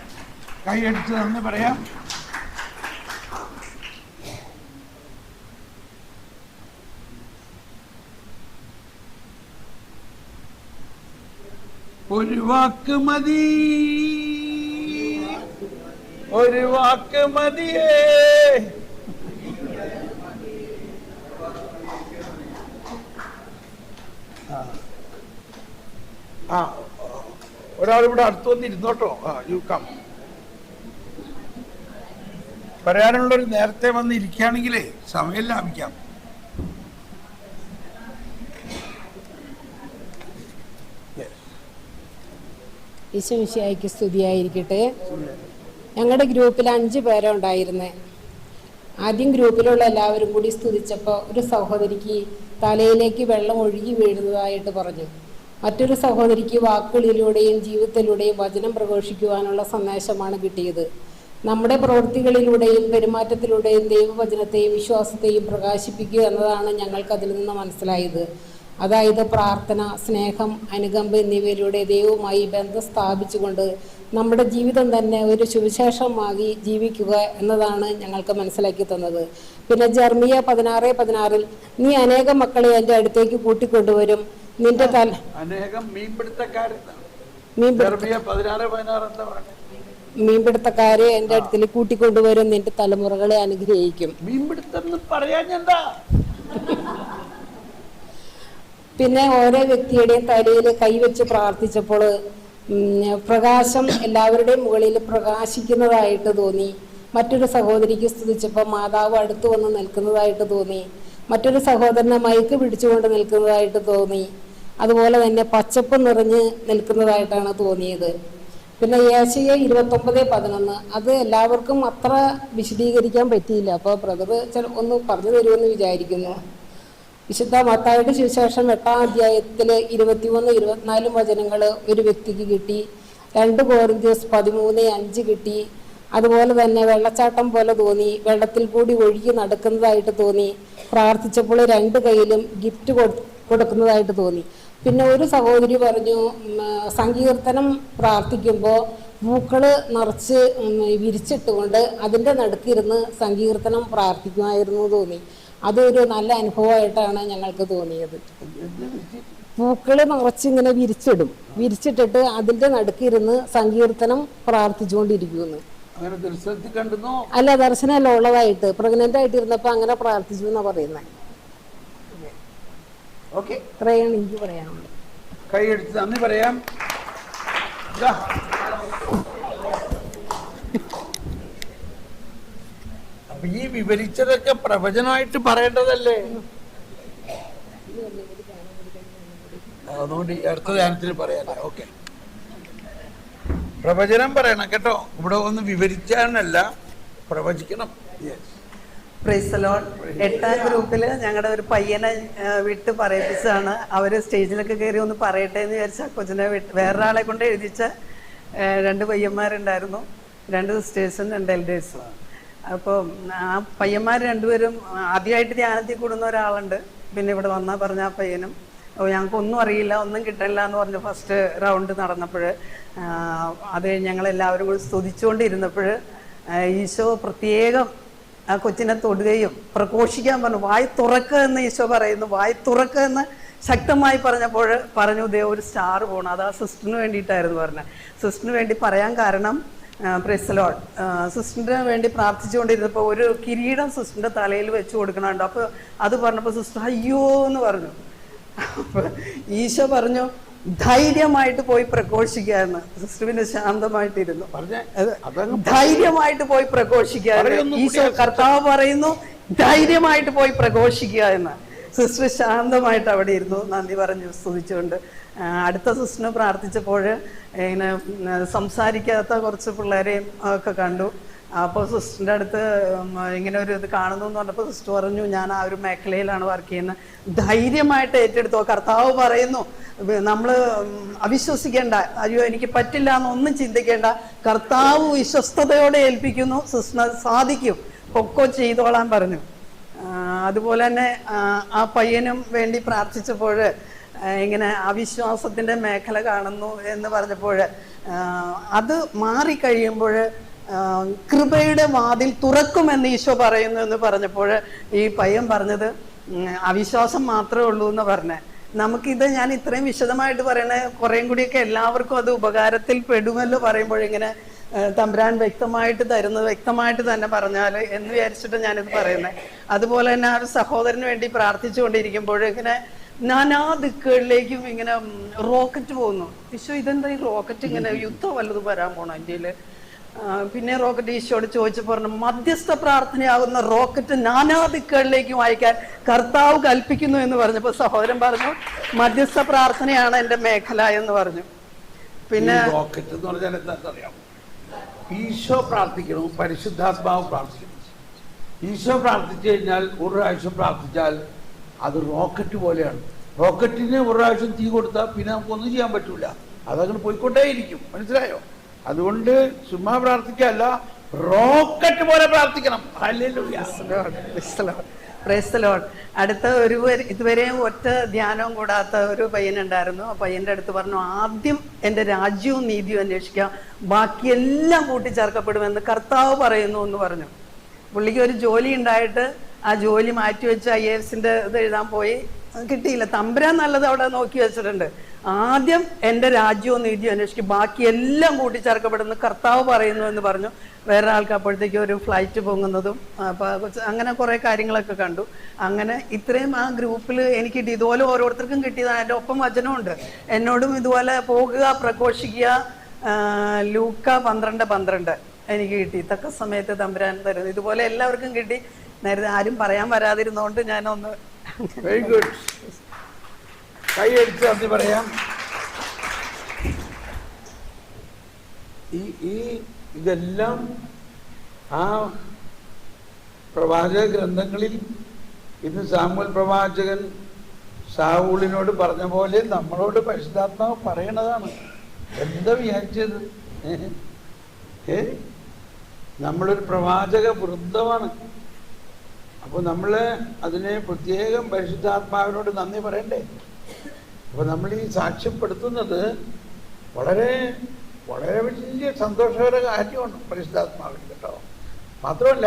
കൈയടിച്ച് തന്നെ പറയാം. ഒരു വാക്ക് മതി, ഒരു വാക്ക് മതിയേ. ഒരാളിവിടെ അടുത്ത് വന്നിരുന്നോട്ടോ. You come. പറയാനുള്ളൊരു നേരത്തെ വന്ന് ഇരിക്കുകയാണെങ്കിലേ സമയം ലാഭിക്കാം. ഈശോമിശിഹായ്ക്ക് സ്തുതിയായിരിക്കട്ടെ. ഞങ്ങളുടെ ഗ്രൂപ്പിൽ 5 പേരാ ഉണ്ടായിരുന്നേ. ആദ്യം ഗ്രൂപ്പിലുള്ള എല്ലാവരും കൂടി സ്തുതിച്ചപ്പോൾ ഒരു സഹോദരിക്ക് തലയിലേക്ക് വെള്ളം ഒഴുകി വീഴുന്നതായിട്ട് പറഞ്ഞു. മറ്റൊരു സഹോദരിക്ക് വാക്കുകളിലൂടെയും ജീവിതത്തിലൂടെയും വചനം പ്രഘോഷിക്കുവാനുള്ള സന്ദേശമാണ് കിട്ടിയത്. നമ്മുടെ പ്രവൃത്തികളിലൂടെയും പെരുമാറ്റത്തിലൂടെയും ദൈവവചനത്തെയും വിശ്വാസത്തെയും പ്രകാശിപ്പിക്കുക എന്നതാണ് ഞങ്ങൾക്ക് അതിൽ നിന്ന് മനസ്സിലായത്. അതായത് പ്രാർത്ഥന, സ്നേഹം, അനുകമ്പ എന്നിവയിലൂടെ ദൈവവുമായി ബന്ധം സ്ഥാപിച്ചുകൊണ്ട് നമ്മുടെ ജീവിതം തന്നെ ഒരു സുവിശേഷമാക്കി ജീവിക്കുക എന്നതാണ് ഞങ്ങൾക്ക് മനസ്സിലാക്കി തന്നത്. പിന്നെ ജെറമിയ 16:16 നീ അനേകം മക്കളെ എൻ്റെ അടുത്തേക്ക് കൂട്ടിക്കൊണ്ടുവരും, നിന്റെ അനേകം മീൻപിടുത്തക്കാരെ എൻ്റെ അടുത്തിൽ കൂട്ടിക്കൊണ്ടുവരും, നിന്റെ തലമുറകളെ അനുഗ്രഹിക്കും. മീൻപിടുത്തം പറയാൻ എന്താ? പിന്നെ ഓരോ വ്യക്തിയുടെയും തലയിൽ കൈവച്ച് പ്രാർത്ഥിച്ചപ്പോൾ പ്രകാശം എല്ലാവരുടെയും മുകളിൽ പ്രകാശിക്കുന്നതായിട്ട് തോന്നി. മറ്റൊരു സഹോദരിക്ക് സ്തുതിച്ചപ്പോൾ മാതാവ് അടുത്ത് വന്ന് നിൽക്കുന്നതായിട്ട് തോന്നി. മറ്റൊരു സഹോദരനെ മയക്ക് പിടിച്ചുകൊണ്ട് നിൽക്കുന്നതായിട്ട് തോന്നി. അതുപോലെ തന്നെ പച്ചപ്പ് നിറഞ്ഞ് നിൽക്കുന്നതായിട്ടാണ് തോന്നിയത്. പിന്നെ യേശയ്യ 29:11 അത് എല്ലാവർക്കും അത്ര വിശദീകരിക്കാൻ പറ്റിയില്ല. അപ്പോൾ ബ്രദർ ഒന്ന് പറഞ്ഞു തരുമെന്ന് വിചാരിക്കുന്നു. വിശുദ്ധ മത്തായിയുടെ സുവിശേഷം 8-ാം അധ്യായത്തിൽ 21-24 വചനങ്ങൾ ഒരു വ്യക്തിക്ക് കിട്ടി. 2 കൊരിന്ത്യസ് 13:5 കിട്ടി. അതുപോലെ തന്നെ വെള്ളച്ചാട്ടം പോലെ തോന്നി, വെള്ളത്തിൽ കൂടി ഒഴുകി നടക്കുന്നതായിട്ട് തോന്നി. പ്രാർത്ഥിച്ചപ്പോൾ 2 കൈയിലും ഗിഫ്റ്റ് കൊടുക്കുന്നതായിട്ട് തോന്നി. പിന്നെ ഒരു സഹോദരി പറഞ്ഞു, സങ്കീർത്തനം പ്രാർത്ഥിക്കുമ്പോൾ പൂക്കൾ നിറച്ച് വിരിച്ചിട്ടുകൊണ്ട് അതിൻ്റെ നടുക്കിരുന്ന് സങ്കീർത്തനം പ്രാർത്ഥിക്കുമായിരുന്നു തോന്നി. അതൊരു നല്ല അനുഭവമായിട്ടാണ് ഞങ്ങൾക്ക് തോന്നിയത്. പൂക്കൾ നിറച്ചിങ്ങനെ വിരിച്ചിട്ടിട്ട് അതിൻ്റെ നടുക്കിരുന്ന് സങ്കീർത്തനം പ്രാർത്ഥിച്ചുകൊണ്ടിരിക്കുന്നു. അല്ല, ദർശനമല്ല ഉള്ളതായിട്ട് പ്രഗ്നന്റ് ആയിട്ടിരുന്നപ്പോൾ അങ്ങനെ പ്രാർത്ഥിച്ചു എന്നാ പറയുന്നത്. ഇത്രയാണ് എനിക്ക് പറയാനുള്ളത്. കൈയെടുത്ത് നന്ദി പറയാം. അപ്പൊ ഈ വിവരിച്ചതൊക്കെ പ്രവചനമായിട്ട് പറയേണ്ടതല്ലേ? അതുകൊണ്ട് അടുത്ത ധ്യാനത്തിൽ പറയാല്ലേ? ഓക്കെ, പ്രവചനം പറയണം കേട്ടോ. ഇവിടെ ഒന്ന് വിവരിച്ചാനല്ല, പ്രവചിക്കണം. Praise the lord. 8ാം ഗ്രൂപ്പിൽ ഞങ്ങളുടെ ഒരു പയ്യനെ വിട്ട് പറയിപ്പിച്ചാണ്. അവർ സ്റ്റേജിലൊക്കെ കയറി ഒന്ന് പറയട്ടെ എന്ന് വിചാരിച്ച കൊച്ചിനെ വേറൊരാളെ കൊണ്ട് എഴുതിച്ച 2 പയ്യന്മാരുണ്ടായിരുന്നു. 2 സിസ്റ്റേഴ്സും 2 എൽഡേഴ്സും. അപ്പോൾ ആ പയ്യന്മാർ 2 പേരും ആദ്യമായിട്ട് ധ്യാനത്തിൽ കൂടുന്ന ഒരാളുണ്ട്. പിന്നെ ഇവിടെ വന്നാൽ പറഞ്ഞ ആ പയ്യനും ഞങ്ങൾക്കൊന്നും അറിയില്ല, ഒന്നും കിട്ടില്ല എന്ന് പറഞ്ഞു ഫസ്റ്റ് റൗണ്ട് നടന്നപ്പോൾ അത് ഞങ്ങളെല്ലാവരും കൂടി സ്തുതിച്ചുകൊണ്ടിരുന്നപ്പോൾ ഈശോ പ്രത്യേകം ആ കൊച്ചിനെ തൊടുകയും പ്രഘോഷിക്കാൻ പറഞ്ഞു. വായി തുറക്കുക എന്ന് ഈശോ പറയുന്നു. വായി തുറക്കുക എന്ന് ശക്തമായി പറഞ്ഞപ്പോൾ പറഞ്ഞു, ദേ ഒരു സ്റ്റാർ പോകണം. അത് ആ സിസ്റ്ററിന് വേണ്ടിയിട്ടായിരുന്നു പറഞ്ഞത്. സിസ്റ്ററിന് വേണ്ടി പറയാൻ കാരണം, പ്രൈസ് ദി ലോർഡ്, സിസ്റ്ററിന് വേണ്ടി പ്രാർത്ഥിച്ചുകൊണ്ടിരുന്നപ്പോൾ ഒരു കിരീടം സിസ്റ്ററിൻ്റെ തലയിൽ വെച്ച് കൊടുക്കണുണ്ട്. അപ്പോൾ അത് പറഞ്ഞപ്പോൾ സിസ്റ്റർ അയ്യോ എന്ന് പറഞ്ഞു. അപ്പോൾ ഈശോ പറഞ്ഞു, ധൈര്യമായിട്ട് പോയി പ്രഘോഷിക്കുക എന്ന്. സിസ്റ്റർ പിന്നെ ശാന്തമായിട്ടിരുന്നു. ധൈര്യമായിട്ട് പോയി പ്രഘോഷിക്കുക. ഈശോ കർത്താവ് പറയുന്നു ധൈര്യമായിട്ട് പോയി പ്രഘോഷിക്കുക എന്ന്. സിസ്റ്റർ ശാന്തമായിട്ട് അവിടെ ഇരുന്നു, നന്ദി പറഞ്ഞു സ്തുതിച്ചുകൊണ്ട്. അടുത്ത സിസ്റ്ററിന് പ്രാർത്ഥിച്ചപ്പോൾ ഇങ്ങനെ സംസാരിക്കാത്ത കുറച്ച് പിള്ളേരെയും ഒക്കെ കണ്ടു. അപ്പോൾ സിസ്റ്ററിൻ്റെ അടുത്ത് ഇങ്ങനെ ഒരു ഇത് കാണുന്നു എന്ന് പറഞ്ഞപ്പോൾ സിസ്റ്റർ പറഞ്ഞു, ഞാൻ ആ ഒരു മേഖലയിലാണ് വർക്ക് ചെയ്യുന്നത്. ധൈര്യമായിട്ട് ഏറ്റെടുത്തോ, കർത്താവ് പറയുന്നു. നമ്മൾ അവിശ്വസിക്കേണ്ട, അയ്യോ എനിക്ക് പറ്റില്ല എന്നൊന്നും ചിന്തിക്കേണ്ട. കർത്താവ് വിശ്വസ്തയോടെ ഏൽപ്പിക്കുന്നു, സിസ്റ്റർ സാധിക്കും, പൊക്കോ ചെയ്തോളാൻ പറഞ്ഞു. അതുപോലെ തന്നെ ആ പയ്യനും വേണ്ടി പ്രാർത്ഥിച്ചപ്പോൾ ഇങ്ങനെ അവിശ്വാസത്തിൻ്റെ മേഖല കാണുന്നു എന്ന് പറഞ്ഞപ്പോൾ അത് മാറിക്കഴിയുമ്പോൾ കൃപയുടെ വാതിൽ തുറക്കുമെന്ന് ഈശോ പറയുന്നു എന്ന് പറഞ്ഞപ്പോൾ ഈ പയ്യൻ പറഞ്ഞത് അവിശ്വാസം മാത്രമേ ഉള്ളൂ എന്ന് പറഞ്ഞേ. നമുക്കിത് ഞാൻ ഇത്രയും വിശദമായിട്ട് പറയണേ കുറേയും കൂടിയൊക്കെ എല്ലാവർക്കും അത് ഉപകാരത്തിൽ പെടുമല്ലോ പറയുമ്പോൾ ഇങ്ങനെ തമ്പുരാൻ വ്യക്തമായിട്ട് തരുന്നത് വ്യക്തമായിട്ട് തന്നെ പറഞ്ഞാൽ എന്ന് വിചാരിച്ചിട്ട് ഞാനിത് പറയുന്നത്. അതുപോലെ തന്നെ ആ ഒരു സഹോദരന് വേണ്ടി പ്രാർത്ഥിച്ചുകൊണ്ടിരിക്കുമ്പോൾ ഇങ്ങനെ നാനാ ദിക്കുകളിലേക്കും ഇങ്ങനെ റോക്കറ്റ് പോകുന്നു. ഈശോ ഇതെന്താ ഈ റോക്കറ്റ് ഇങ്ങനെ യുദ്ധം വല്ലതും വരാൻ പോണോ ഇന്ത്യയിൽ? പിന്നെ റോക്കറ്റ് ഈശോയോട് ചോദിച്ചപ്പോൾ പറഞ്ഞു, മധ്യസ്ഥ പ്രാർത്ഥനയാകുന്ന റോക്കറ്റ് നാനാ ദിക്കുകളിലേക്കും അയക്കാൻ കർത്താവ് കൽപ്പിക്കുന്നു എന്ന് പറഞ്ഞപ്പോൾ സഹോദരൻ പറഞ്ഞു, മധ്യസ്ഥ പ്രാർത്ഥനയാണ് എൻ്റെ മേഖല എന്ന് പറഞ്ഞു. പിന്നെ റോക്കറ്റ് എന്ന് പറഞ്ഞാൽ എന്താണെന്നറിയാം, ഈശോ പ്രാർത്ഥിക്കണം, പരിശുദ്ധാത്മാവ് പ്രാർത്ഥിക്കണം. ഈശോ പ്രാർത്ഥിച്ചു കഴിഞ്ഞാൽ ഒരു പ്രാവശ്യം പ്രാർത്ഥിച്ചാൽ അത് റോക്കറ്റ് പോലെയാണ്. റോക്കറ്റിന് ഒരു പ്രാവശ്യം തീ കൊടുത്താൽ പിന്നെ നമുക്കൊന്നും ചെയ്യാൻ പറ്റൂല, അതങ്ങനെ പോയിക്കൊണ്ടേയിരിക്കും. മനസ്സിലായോ? അതുകൊണ്ട് ചുമ്മാ പ്രാർത്ഥിക്കല്ല, റോക്കറ്റ് പോലെ പ്രാർത്ഥിക്കണം. ഹല്ലേലൂയ. Price the Lord. അടുത്ത ഇതുവരെയും ഒറ്റ ധ്യാനവും കൂടാത്ത ഒരു പയ്യനുണ്ടായിരുന്നു. ആ പയ്യന്റെ അടുത്ത് പറഞ്ഞു, ആദ്യം എൻ്റെ രാജ്യവും നീതിയും അന്വേഷിക്കാം, ബാക്കിയെല്ലാം കൂട്ടിച്ചേർക്കപ്പെടുമെന്ന് കർത്താവ് പറയുന്നു എന്ന് പറഞ്ഞു. പുള്ളിക്ക് ഒരു ജോലി ഉണ്ടായിട്ട് ആ ജോലി മാറ്റിവെച്ച് IAS-ന്റെ ഇത് എഴുതാൻ പോയി, കിട്ടിയില്ല. തമ്പുരാൻ നല്ലത് അവിടെ നോക്കി വെച്ചിട്ടുണ്ട്. ആദ്യം എൻ്റെ രാജ്യവും നീതിയും അന്വേഷിക്കും, ബാക്കിയെല്ലാം കൂട്ടിച്ചേർക്കപ്പെടുന്നു കർത്താവ് പറയുന്നു എന്ന് പറഞ്ഞു. വേറെ ആൾക്ക് അപ്പോഴത്തേക്കും ഒരു ഫ്ലൈറ്റ് പൊങ്ങുന്നതും അങ്ങനെ കുറേ കാര്യങ്ങളൊക്കെ കണ്ടു. അങ്ങനെ ഇത്രയും ആ ഗ്രൂപ്പിൽ എനിക്ക് കിട്ടി. ഇതുപോലെ ഓരോരുത്തർക്കും കിട്ടിയതാണ്. എൻ്റെ ഒപ്പം വചനമുണ്ട്. എന്നോടും ഇതുപോലെ പോകുക, പ്രഘോഷിക്കുക, ലൂക്ക 12:12 എനിക്ക് കിട്ടി. തക്ക സമയത്ത് തമ്പുരാൻ തരുന്നു. ഇതുപോലെ എല്ലാവർക്കും കിട്ടി. നേരത്തെ ആരും പറയാൻ വരാതിരുന്നോണ്ട് ഞാനൊന്ന് വെരി ഗുഡ്. കൈ അടിച്ച് നന്ദി പറയാം. ഇതെല്ലാം ആ പ്രവാചക ഗ്രന്ഥങ്ങളിൽ ഇന്ന് സാമുവൽ പ്രവാചകൻ ശൗലിനോട് പറഞ്ഞ പോലെ നമ്മളോട് പരിശുദ്ധാത്മാവ് പറയണതാണ്. എന്താ വിചാരിച്ചത്? നമ്മളൊരു പ്രവാചക വൃന്ദമാണ്. അപ്പോൾ നമ്മൾ അതിനെ പ്രത്യേകം പരിശുദ്ധാത്മാവിനോട് നന്ദി പറയണ്ടേ? അപ്പോൾ നമ്മൾ ഈ സാക്ഷ്യപ്പെടുത്തുന്നത് വളരെ വളരെ വലിയ സന്തോഷകര കാര്യമാണ് പരിശുദ്ധാത്മാവിന്, കേട്ടോ. മാത്രമല്ല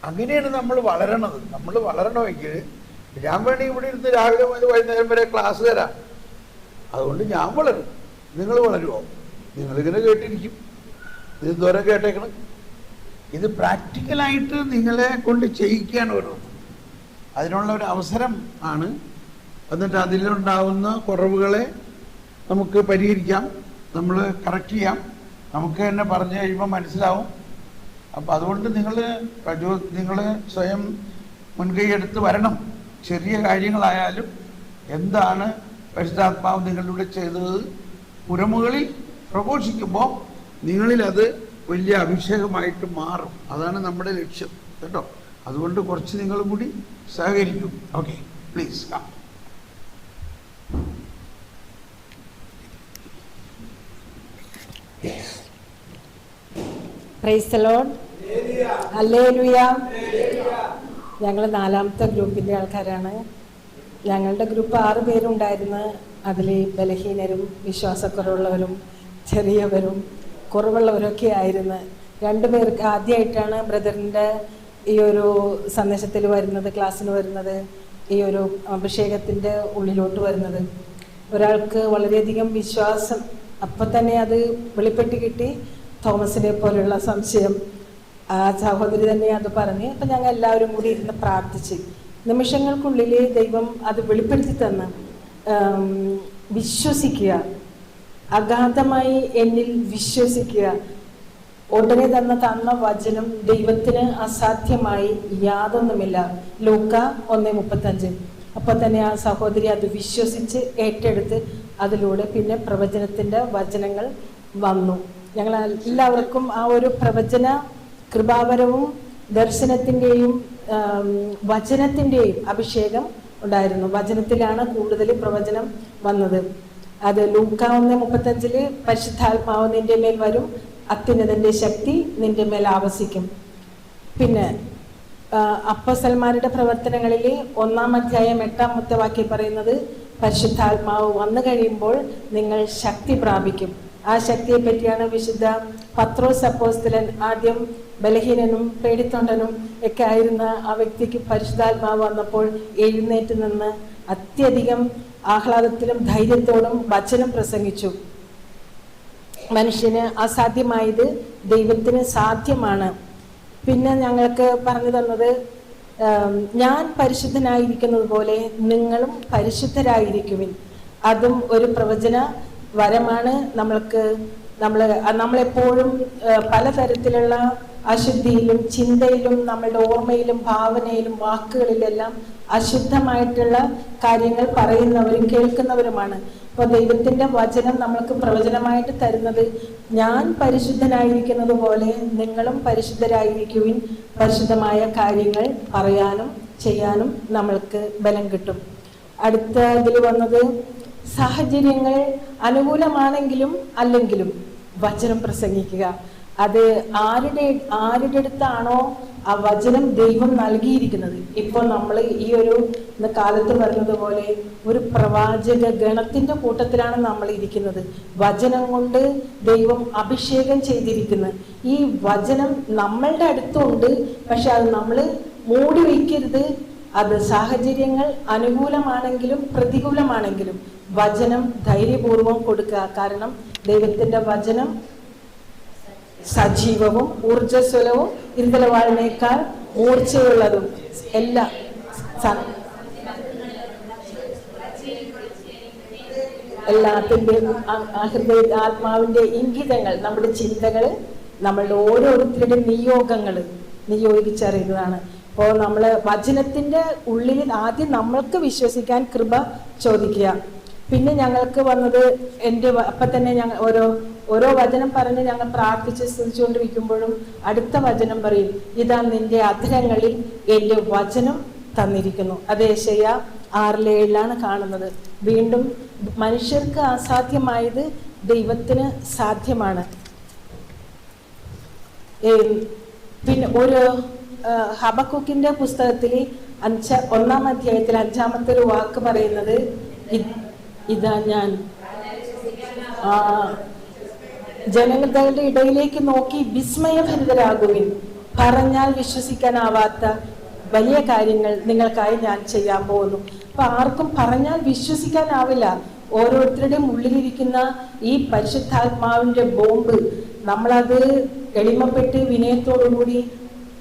അങ്ങനെയാണ് നമ്മൾ വളരണത്. നമ്മൾ വളരണമെങ്കിൽ ഞാൻ വേണമെങ്കിൽ ഇവിടെ ഇരുന്ന് രാവിലെ മുതൽ വൈകുന്നേരം വരെ ക്ലാസ് തരാം. അതുകൊണ്ട് ഞാൻ വളരും, നിങ്ങൾ വളരുമോ? നിങ്ങളിങ്ങനെ കേട്ടിരിക്കും. ഇത് ദൂരം കേട്ടേക്കണം. ഇത് പ്രാക്ടിക്കലായിട്ട് നിങ്ങളെ കൊണ്ട് ചെയ്യിക്കുകയാണ് ഓരോന്നും. അതിനുള്ള ഒരു അവസരം ആണ്. എന്നിട്ട് അതിലുണ്ടാവുന്ന കുറവുകളെ നമുക്ക് പരിഹരിക്കാം, നമ്മൾ കറക്റ്റ് ചെയ്യാം. നമുക്ക് തന്നെ പറഞ്ഞു കഴിയുമ്പോൾ മനസ്സിലാവും. അപ്പം അതുകൊണ്ട് നിങ്ങൾ സ്വയം മുൻകൈ എടുത്ത് വരണം. ചെറിയ കാര്യങ്ങളായാലും എന്താണ് പരിശുദ്ധാത്മാവ് നിങ്ങളിലൂടെ ചെയ്തത് പുറമുകളിൽ പ്രഘോഷിക്കുമ്പോൾ നിങ്ങളിൽ അത് വലിയ അഭിഷേകമായിട്ട് മാറും. അതാണ് നമ്മുടെ ലക്ഷ്യം, കേട്ടോ. അതുകൊണ്ട് കുറച്ച് നിങ്ങളും കൂടി സഹകരിക്കും. Okay, please come. Praise the Lord. Hallelujah. ഞങ്ങൾ 4ാമത്തെ ഗ്രൂപ്പിൻ്റെ ആൾക്കാരാണ്. ഞങ്ങളുടെ ഗ്രൂപ്പ് 6 പേരുണ്ടായിരുന്നു. അതിൽ ബലഹീനരും വിശ്വാസക്കുറവുള്ളവരും ചെറിയവരും കുറവുള്ളവരൊക്കെ ആയിരുന്നു. 2 പേർക്ക് ആദ്യമായിട്ടാണ് ബ്രദറിൻ്റെ ഈ ഒരു സന്ദേശത്തിൽ വരുന്നത്, ക്ലാസ്സിന് വരുന്നത്, ഈ ഒരു അഭിഷേകത്തിൻ്റെ ഉള്ളിലോട്ട് വരുന്നത്. ഒരാൾക്ക് വളരെയധികം വിശ്വാസം അപ്പം തന്നെ അത് വെളിപ്പെട്ട് കിട്ടി. തോമസിനെ പോലുള്ള സംശയം ആ സഹോദരി തന്നെ അത് പറഞ്ഞ്. അപ്പം ഞങ്ങൾ എല്ലാവരും കൂടി ഇരുന്ന് പ്രാർത്ഥിച്ച് നിമിഷങ്ങൾക്കുള്ളിൽ ദൈവം അത് വെളിപ്പെടുത്തി തന്ന് വിശ്വസിക്കുക, അഗാധമായി എന്നിൽ വിശ്വസിക്കുക. ഉടനെ തന്ന വചനം ദൈവത്തിന് അസാധ്യമായി യാതൊന്നുമില്ല. ലൂക്ക 1:35. അപ്പോൾ തന്നെ ആ സഹോദരി അത് വിശ്വസിച്ച് ഏറ്റെടുത്ത് അതിലൂടെ പിന്നെ പ്രവചനത്തിൻ്റെ വചനങ്ങൾ വന്നു. ഞങ്ങൾ എല്ലാവർക്കും ആ ഒരു പ്രവചന കൃപാവരവും ദർശനത്തിൻ്റെയും വചനത്തിൻ്റെയും അഭിഷേകം ഉണ്ടായിരുന്നു. വചനത്തിലാണ് കൂടുതൽ പ്രവചനം വന്നത്. അത് ലൂക്ക 1:35 പരിശുദ്ധാത്മാവ് നിന്റെ മേൽ വരും, അത്യുന്നതന്റെ ശക്തി നിന്റെ മേൽ ആവസിക്കും. പിന്നെ അപ്പോസ്തലന്മാരുടെ പ്രവർത്തനങ്ങളിൽ 1-ാം അധ്യായം 8-ാമത്തെ വാക്യം പറയുന്നത് പരിശുദ്ധാത്മാവ് വന്നു കഴിയുമ്പോൾ നിങ്ങൾ ശക്തി പ്രാപിക്കും. ആ ശക്തിയെ പറ്റിയാണ് വിശുദ്ധ പത്രോസ് അപ്പോസ്തലൻ ആദ്യം ബലഹീനനും പേടിത്തൊണ്ടനും ഒക്കെ ആയിരുന്ന ആ വ്യക്തിക്ക് പരിശുദ്ധാത്മാവ് വന്നപ്പോൾ എഴുന്നേറ്റ് നിന്ന് അത്യധികം ആഹ്ലാദത്തിലും ധൈര്യത്തോടും വചനം പ്രസംഗിച്ചു. മനുഷ്യന് അസാധ്യമായത് ദൈവത്തിന് സാധ്യമാണ്. പിന്നെ ഞങ്ങൾക്ക് പറഞ്ഞു തന്നത് ഞാൻ പരിശുദ്ധനായിരിക്കുന്നത് പോലെ നിങ്ങളും പരിശുദ്ധരായിരിക്കുവിൻ. അതും ഒരു പ്രവചന വരമാണ്. നമ്മൾക്ക് നമ്മളെപ്പോഴും പലതരത്തിലുള്ള അശുദ്ധിയിലും ചിന്തയിലും നമ്മളുടെ ഓർമ്മയിലും ഭാവനയിലും വാക്കുകളിലെല്ലാം അശുദ്ധമായിട്ടുള്ള കാര്യങ്ങൾ പറയുന്നവരും കേൾക്കുന്നവരുമാണ്. അപ്പോൾ ദൈവത്തിന്റെ വചനം നമ്മൾക്ക് പ്രവചനമായിട്ട് തരുന്നത്, ഞാൻ പരിശുദ്ധനായിരിക്കുന്നത് പോലെ നിങ്ങളും പരിശുദ്ധരായിരിക്കുവിൻ, പരിശുദ്ധമായ കാര്യങ്ങൾ പറയാനും ചെയ്യാനും നമ്മൾക്ക് ബലം കിട്ടും. അടുത്ത ഇതിൽ വന്നത്, സാഹചര്യങ്ങൾ അനുകൂലമാണെങ്കിലും അല്ലെങ്കിലും വചനം പ്രസംഗിക്കുക. അത് ആരുടെ അടുത്താണോ ആ വചനം ദൈവം നൽകിയിരിക്കുന്നത്. ഇപ്പോൾ നമ്മൾ ഈ ഒരു കാലത്ത് പറഞ്ഞതുപോലെ ഒരു പ്രവാചക ഗണത്തിന്റെ കൂട്ടത്തിലാണ് നമ്മൾ ഇരിക്കുന്നത്. വചനം കൊണ്ട് ദൈവം അഭിഷേകം ചെയ്തിരിക്കുന്നത്. ഈ വചനം നമ്മളുടെ അടുത്തുണ്ട്, പക്ഷെ അത് നമ്മൾ മൂടി വയ്ക്കരുത്. അത് സാഹചര്യങ്ങൾ അനുകൂലമാണെങ്കിലും പ്രതികൂലമാണെങ്കിലും വചനം ധൈര്യപൂർവം കൊടുക്കുക. കാരണം ദൈവത്തിന്റെ വചനം സജീവവും ഊർജ്ജസ്വലവും ഇരുതലവാളിനേക്കാൾ മൂർച്ചയുള്ളതും എല്ലാത്തിൻ്റെയും ആത്മാവിന്റെ ഇംഗിതങ്ങൾ, നമ്മുടെ ചിന്തകൾ, നമ്മളുടെ ഓരോരുത്തരുടെ നിയോഗങ്ങൾ നിയോഗിച്ചറിയുന്നതാണ്. അപ്പോൾ നമ്മൾ വചനത്തിന്റെ ഉള്ളിൽ ആദ്യം നമ്മൾക്ക് വിശ്വസിക്കാൻ കൃപ ചോദിക്കുക. പിന്നെ ഞങ്ങൾക്ക് വന്നത് അപ്പം തന്നെ ഞങ്ങൾ ഓരോ വചനം പറഞ്ഞ് ഞങ്ങൾ പ്രാർത്ഥിച്ച് സ്തുതിച്ചുകൊണ്ടിരിക്കുമ്പോഴും അടുത്ത വചനം പറയും, ഇതാ നിന്റെ അധരങ്ങളിൽ എൻ്റെ വചനം തന്നിരിക്കുന്നു. അത് യെശയ്യാ 6:7 കാണുന്നത്. വീണ്ടും മനുഷ്യർക്ക് അസാധ്യമായത് ദൈവത്തിന് സാധ്യമാണ്. പിന്നെ ഒരു ഹബക്കൂക്കിന്റെ പുസ്തകത്തിൽ 1-ാം അധ്യായത്തിൽ 5-ാമത്തെ ഒരു വാക്ക് പറയുന്നത്, ഇതാ ഞാൻ ജനങ്ങളുടെ ഇടയിലേക്ക് നോക്കി വിസ്മയഭരിതരാകുവിൻ, പറഞ്ഞാൽ വിശ്വസിക്കാനാവാത്ത വലിയ കാര്യങ്ങൾ നിങ്ങൾക്കായി ഞാൻ ചെയ്യാൻ പോകുന്നു. അപ്പൊ ആർക്കും പറഞ്ഞാൽ വിശ്വസിക്കാനാവില്ല. ഓരോരുത്തരുടെയും ഉള്ളിലിരിക്കുന്ന ഈ പരിശുദ്ധാത്മാവിന്റെ ബോംബ് നമ്മളത് എളിമപ്പെട്ട് വിനയത്തോടുകൂടി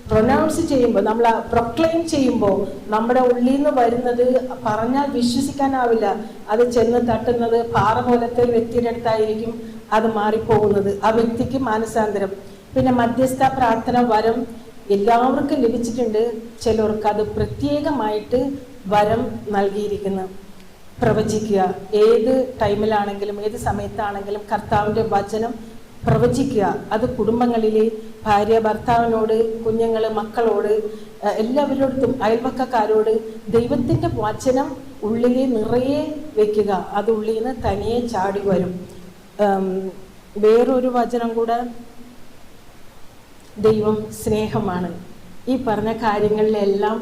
പ്രൊനൗൺസ് ചെയ്യുമ്പോൾ, നമ്മൾ പ്രൊക്ലെയിം ചെയ്യുമ്പോൾ നമ്മുടെ ഉള്ളിൽ നിന്ന് വരുന്നത് പറഞ്ഞാൽ വിശ്വസിക്കാനാവില്ല. അത് ചെന്ന് തട്ടുന്നത് പാറ പോലത്തെ ഒരു വ്യക്തിയുടെ അടുത്തായിരിക്കും അത് മാറിപ്പോകുന്നത്. ആ വ്യക്തിക്ക് മാനസാന്തരം. പിന്നെ മധ്യസ്ഥ പ്രാർത്ഥന വരം എല്ലാവർക്കും ലഭിച്ചിട്ടുണ്ട്. ചിലർക്ക് അത് പ്രത്യേകമായിട്ട് വരം നൽകിയിരിക്കുന്നു. പ്രവചിക്കുക, ഏത് ടൈമിലാണെങ്കിലും ഏത് സമയത്താണെങ്കിലും കർത്താവിൻ്റെ വചനം പ്രവചിക്കുക. അത് കുടുംബങ്ങളിലെ ഭാര്യ ഭർത്താവിനോട്, കുഞ്ഞുങ്ങൾ മക്കളോട്, എല്ലാവരോടും അയൽവക്കക്കാരോട് ദൈവത്തിൻ്റെ വചനം ഉള്ളിൽ നിറയെ വെക്കുക. അത് ഉള്ളിൽ നിന്ന് തനിയെ ചാടി വരും. വേറൊരു വചനം കൂടെ, ദൈവം സ്നേഹമാണ്. ഈ പറഞ്ഞ കാര്യങ്ങളിലെല്ലാം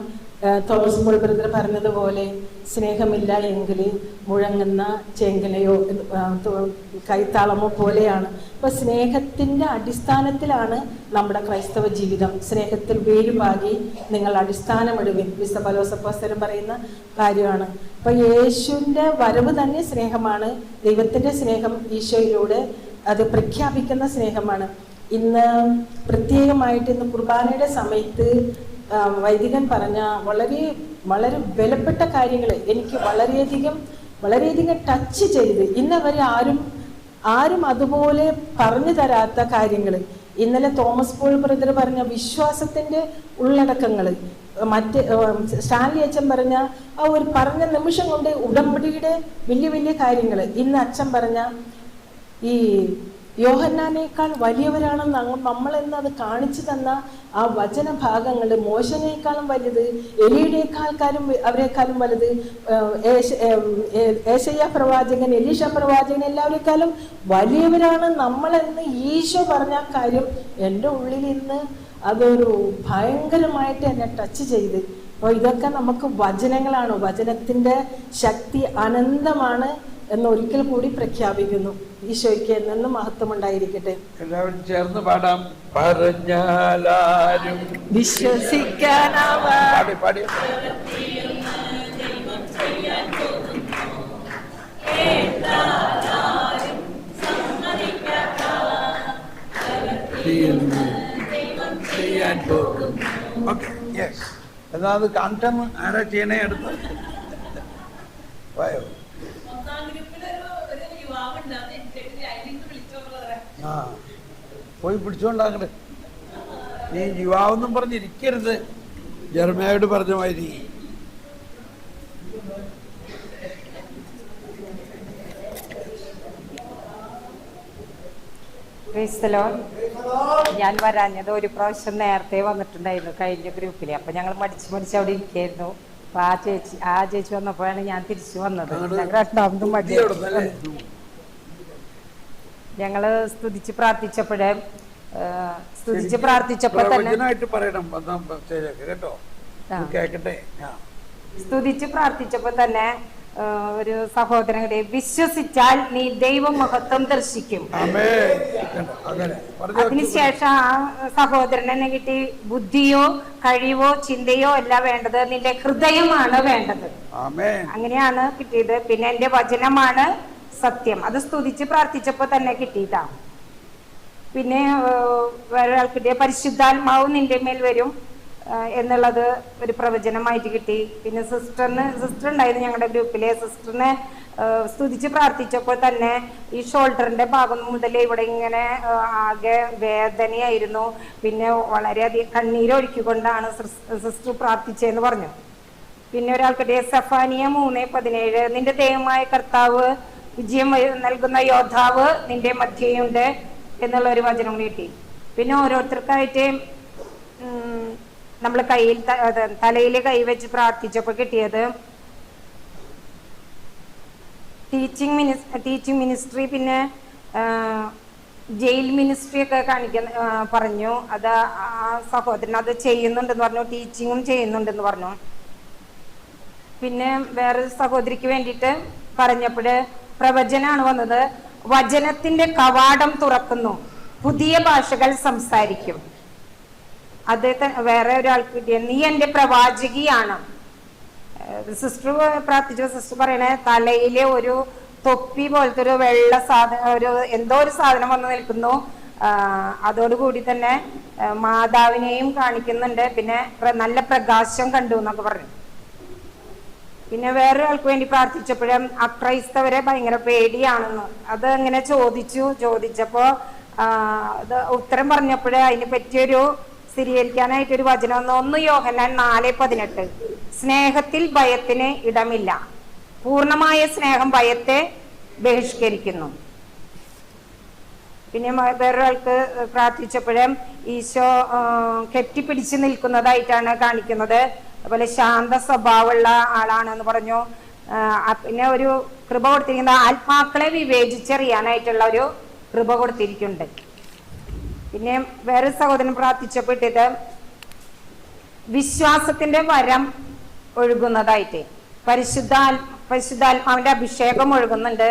തോമസ് പോൾ ബ്രദർ പറഞ്ഞതുപോലെ സ്നേഹമില്ല എങ്കിൽ മുഴങ്ങുന്ന ചേങ്കലയോ കൈത്താളമോ പോലെയാണ്. അപ്പൊ സ്നേഹത്തിന്റെ അടിസ്ഥാനത്തിലാണ് നമ്മുടെ ക്രൈസ്തവ ജീവിതം. സ്നേഹത്തിൽ വേരുപാകി നിങ്ങൾ അടിസ്ഥാനമിടുവിൻ, വിശുദ്ധ പൗലോസ് പറയുന്ന കാര്യമാണ്. അപ്പൊ യേശുവിന്റെ വരവ് തന്നെ സ്നേഹമാണ്. ദൈവത്തിന്റെ സ്നേഹം ഈശോയിലൂടെ അത് പ്രഖ്യാപിക്കുന്ന സ്നേഹമാണ്. ഇന്ന് പ്രത്യേകമായിട്ട് ഇന്ന് കുർബാനയുടെ സമയത്ത് വൈദികൻ പറഞ്ഞ വളരെ വളരെ വിലപ്പെട്ട കാര്യങ്ങൾ എനിക്ക് വളരെയധികം ടച്ച് ചെയ്ത് ഇന്നവരെ ആരും അതുപോലെ പറഞ്ഞു തരാത്ത കാര്യങ്ങൾ. ഇന്നലെ തോമസ് പോൾ ബ്രദർ പറഞ്ഞ വിശ്വാസത്തിന്റെ ഉള്ളടക്കങ്ങൾ, മറ്റ് സ്റ്റാൻലി അച്ഛൻ പറഞ്ഞ ആ ഒരു പറഞ്ഞ നിമിഷം കൊണ്ട് ഉടമ്പടിയുടെ വലിയ വലിയ കാര്യങ്ങൾ. ഇന്ന് അച്ഛൻ പറഞ്ഞ ഈ യോഹന്നാനേക്കാൾ വലിയവരാണെന്ന് നമ്മളെന്ന് അത് കാണിച്ചു തന്ന ആ വചനഭാഗങ്ങൾ, മോശനേക്കാളും വലുത്, അവരെക്കാളും വലുത്, യേശയ്യാ പ്രവാചകൻ, എലീശ പ്രവാചകൻ, എല്ലാവരെക്കാളും വലിയവരാണ് നമ്മളെന്ന് ഈശോ പറഞ്ഞ കാര്യം എൻ്റെ ഉള്ളിൽ ഇന്ന് അതൊരു ഭയങ്കരമായിട്ട് എന്നെ ടച്ച് ചെയ്ത്. അപ്പോൾ ഇതൊക്കെ നമുക്ക് വചനങ്ങളാണ്. വചനത്തിൻ്റെ ശക്തി അനന്തമാണ് എന്ന് ഒരിക്കൽ കൂടി പ്രഖ്യാപിക്കുന്നു. ഈശോയ്ക്ക് എന്നും മഹത്വം ഉണ്ടായിരിക്കട്ടെ. എല്ലാവരും ചേർന്ന് പാടാം. പറഞ്ഞാലും വിശ്വസിക്കാനാവാ പാടി ചെയ്യാൻ പോകും. Okay, yes. എന്നാ അത് കണ്ടം ആരാ ചെയ്യണേ? അടുത്ത് വായോ. ആ പോയി പിടിച്ചോണ്ടാകട്ടെ. നീ യുവാവെന്നും പറഞ്ഞിരിക്കരുത്. ജെറമ്യായോട് പറഞ്ഞ മാതിരി. ഞാൻ വരാഞ്ഞത് ഒരു പ്രാവശ്യം നേരത്തെ വന്നിട്ടുണ്ടായിരുന്നു കഴിഞ്ഞ ഗ്രൂപ്പിൽ. അപ്പൊ ഞങ്ങൾ മടിച്ച് അവിടെ ഇരിക്കായിരുന്നു. അപ്പൊ ആ ചേച്ചി വന്നപ്പോഴാണ് ഞാൻ തിരിച്ചു വന്നത്. രണ്ടാമതും മടി. ഞങ്ങള് സ്തുതിച്ച് പ്രാർത്ഥിച്ചപ്പോ തന്നെ പറയണം കേട്ടോ, കേക്കട്ടെ. സ്തുതിച്ച് പ്രാർത്ഥിച്ചപ്പോ തന്നെ ഒരു സഹോദരനെ വിശ്വസിച്ചാൽ നീ ദൈവമഹത്വം ദർശിക്കും. അതിനുശേഷം ആ സഹോദരനെ കിട്ടി ബുദ്ധിയോ കഴിവോ ചിന്തയോ അല്ല വേണ്ടത്, നിന്റെ ഹൃദയമാണ് വേണ്ടത്. അങ്ങനെയാണ് കിട്ടിയത്. പിന്നെ എന്റെ വചനമാണ് സത്യം. അത് സ്തുതിച്ച് പ്രാർത്ഥിച്ചപ്പോ തന്നെ കിട്ടിയിട്ടാ. പിന്നെ വേറെ ആൾക്കിട്ടിയ പരിശുദ്ധാത്മാവ് നിന്റെ മേൽ വരും എന്നുള്ളത് ഒരു പ്രവചനമായിട്ട് കിട്ടി. പിന്നെ സിസ്റ്റർ ഉണ്ടായിരുന്നു ഞങ്ങളുടെ ഗ്രൂപ്പിലെ. സിസ്റ്ററിനെ സ്തുതിച്ച് പ്രാർത്ഥിച്ചപ്പോൾ തന്നെ ഈ ഷോൾഡറിന്റെ ഭാഗം മുതൽ ഇവിടെ ഇങ്ങനെ ആകെ വേദനയായിരുന്നു. പിന്നെ വളരെയധികം കണ്ണീരൊഴുക്കിക്കൊണ്ടാണ് സിസ്റ്റർ പ്രാർത്ഥിച്ചതെന്ന് പറഞ്ഞു. പിന്നെ ഒരാൾക്കിടെ സഫാനിയ 3:17 നിന്റെ ദൈവമായ കർത്താവ് വിജയം നൽകുന്ന യോദ്ധാവ് നിന്റെ മധ്യയുണ്ട് എന്നുള്ള ഒരു വചനം കിട്ടി. പിന്നെ ഓരോരുത്തർക്കായിട്ട് നമ്മൾ തലയിൽ കൈവച്ച് പ്രാർത്ഥിച്ചപ്പോൾ കിട്ടിയത് ടീച്ചിങ് മിനിസ്ട്രി, പിന്നെ ജയിൽ മിനിസ്ട്രി ഒക്കെ കാണിക്കാൻ പറഞ്ഞു. അത് ആ സഹോദരൻ അത് ചെയ്യുന്നുണ്ടെന്ന് പറഞ്ഞു, ടീച്ചിങ്ങും ചെയ്യുന്നുണ്ടെന്ന് പറഞ്ഞു. പിന്നെ വേറൊരു സഹോദരിക്ക് വേണ്ടിയിട്ട് പറഞ്ഞപ്പോൾ പ്രവചനാണ് വന്നത്. വചനത്തിന്റെ കവാടം തുറക്കുന്നു, പുതിയ ഭാഷകൾ സംസാരിക്കും. അത് വേറെ ഒരാൾക്ക് കിട്ടിയ നീ എന്റെ പ്രവാചകിയാണ്. സിസ്റ്റർ പ്രാർത്ഥിച്ച സിസ്റ്റർ പറയണേ തലയിലെ ഒരു തൊപ്പി പോലത്തെ ഒരു വെള്ള ഒരു എന്തോ ഒരു സാധനം വന്ന് നിൽക്കുന്നു. അതോടുകൂടി തന്നെ മാതാവിനെയും കാണിക്കുന്നുണ്ട്. പിന്നെ നല്ല പ്രകാശം കണ്ടു എന്നൊക്കെ പറഞ്ഞു. പിന്നെ വേറൊരാൾക്ക് വേണ്ടി പ്രാർത്ഥിച്ചപ്പോഴും അക്രൈസ്തവരെ ഭയങ്കര പേടിയാണെന്ന് അത് അങ്ങനെ ചോദിച്ചപ്പോ അത് ഉത്തരം പറഞ്ഞപ്പോഴേ അതിനെ പറ്റിയൊരു സ്ഥിരീകരിക്കാനായിട്ടൊരു വചനം 1 യോഹന്നാൻ 4:18 സ്നേഹത്തിൽ ഭയത്തിന് ഇടമില്ല, പൂർണ്ണമായ സ്നേഹം ഭയത്തെ ബഹിഷ്കരിക്കുന്നു. പിന്നെ വേറൊരാൾക്ക് പ്രാർത്ഥിച്ചപ്പോഴും ഈശോ കെട്ടിപ്പിടിച്ച് നിൽക്കുന്നതായിട്ടാണ് കാണിക്കുന്നത്. അതുപോലെ ശാന്ത സ്വഭാവമുള്ള ആളാണെന്ന് പറഞ്ഞു. പിന്നെ ഒരു കൃപ കൊടുത്തിരിക്കുന്നത് ആത്മാക്കളെ വിവേചിച്ചറിയാനായിട്ടുള്ള ഒരു കൃപ കൊടുത്തിരിക്കുന്നുണ്ട്. പിന്നെ വേറെ സഹോദരൻ പ്രാർത്ഥിച്ചപ്പെട്ടിട്ട് വിശ്വാസത്തിന്റെ വരം ഒഴുകുന്നതായിട്ട് പരിശുദ്ധാത്മാവിന്റെ അഭിഷേകം ഒഴുകുന്നുണ്ട്.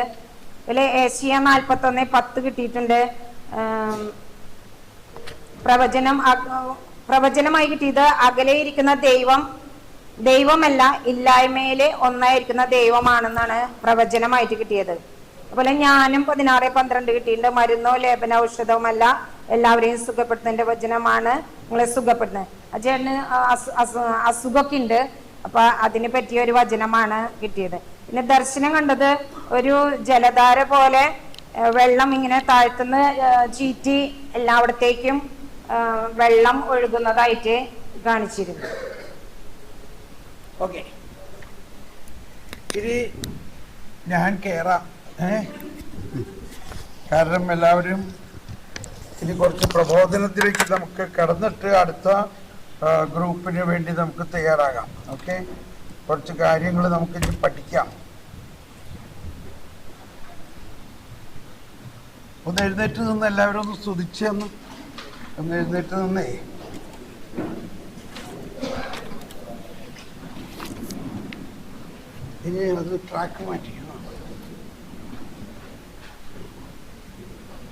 അതിൽ ഏഷ്യ 41:10 കിട്ടിയിട്ടുണ്ട്. പ്രവചനമായി കിട്ടിയത് അകലെ ഇരിക്കുന്ന ദൈവമല്ല, ഇല്ലായ്മയിലെ ഒന്നായിരിക്കുന്ന ദൈവമാണെന്നാണ് പ്രവചനമായിട്ട് കിട്ടിയത്. അതുപോലെ ജ്ഞാനം 16:12 കിട്ടിയിട്ടുണ്ട്. മരുന്നോ ലേപന ഔഷധവുമല്ല, എല്ലാവരെയും സുഖപ്പെടുത്തുന്നതിന്റെ വചനമാണ് നിങ്ങളെ സുഖപ്പെടുത്തുന്നത്. അച്ഛന് അസുഖമൊക്കെ ഉണ്ട്, അപ്പൊ അതിനെ പറ്റിയ ഒരു വചനമാണ് കിട്ടിയത്. പിന്നെ ദർശനം കണ്ടത് ഒരു ജലധാര പോലെ വെള്ളം ഇങ്ങനെ താഴ്ത്തുന്ന ചീറ്റി എല്ലായിടത്തേക്കും വെള്ളം ഒഴുകുന്നതായിട്ട് കാണിച്ചിരുന്നു. ഓക്കെ, ഇനി ഞാൻ കേറാം. കാരണം എല്ലാവരും ഇനി കുറച്ച് പ്രബോധനത്തിലേക്ക് നമുക്ക് കടന്നിട്ട് അടുത്ത ഗ്രൂപ്പിന് വേണ്ടി നമുക്ക് തയ്യാറാകാം. ഓക്കെ, കുറച്ച് കാര്യങ്ങൾ നമുക്ക് ഇനി പഠിക്കാം. ഒന്ന് എഴുന്നേറ്റ് നിന്ന് എല്ലാവരും ഒന്ന് സ്തുതിച്ച് ഒന്ന് എഴുന്നേറ്റ് നിന്നേ. ഇനി അത് ട്രാക്ക് മാറ്റി.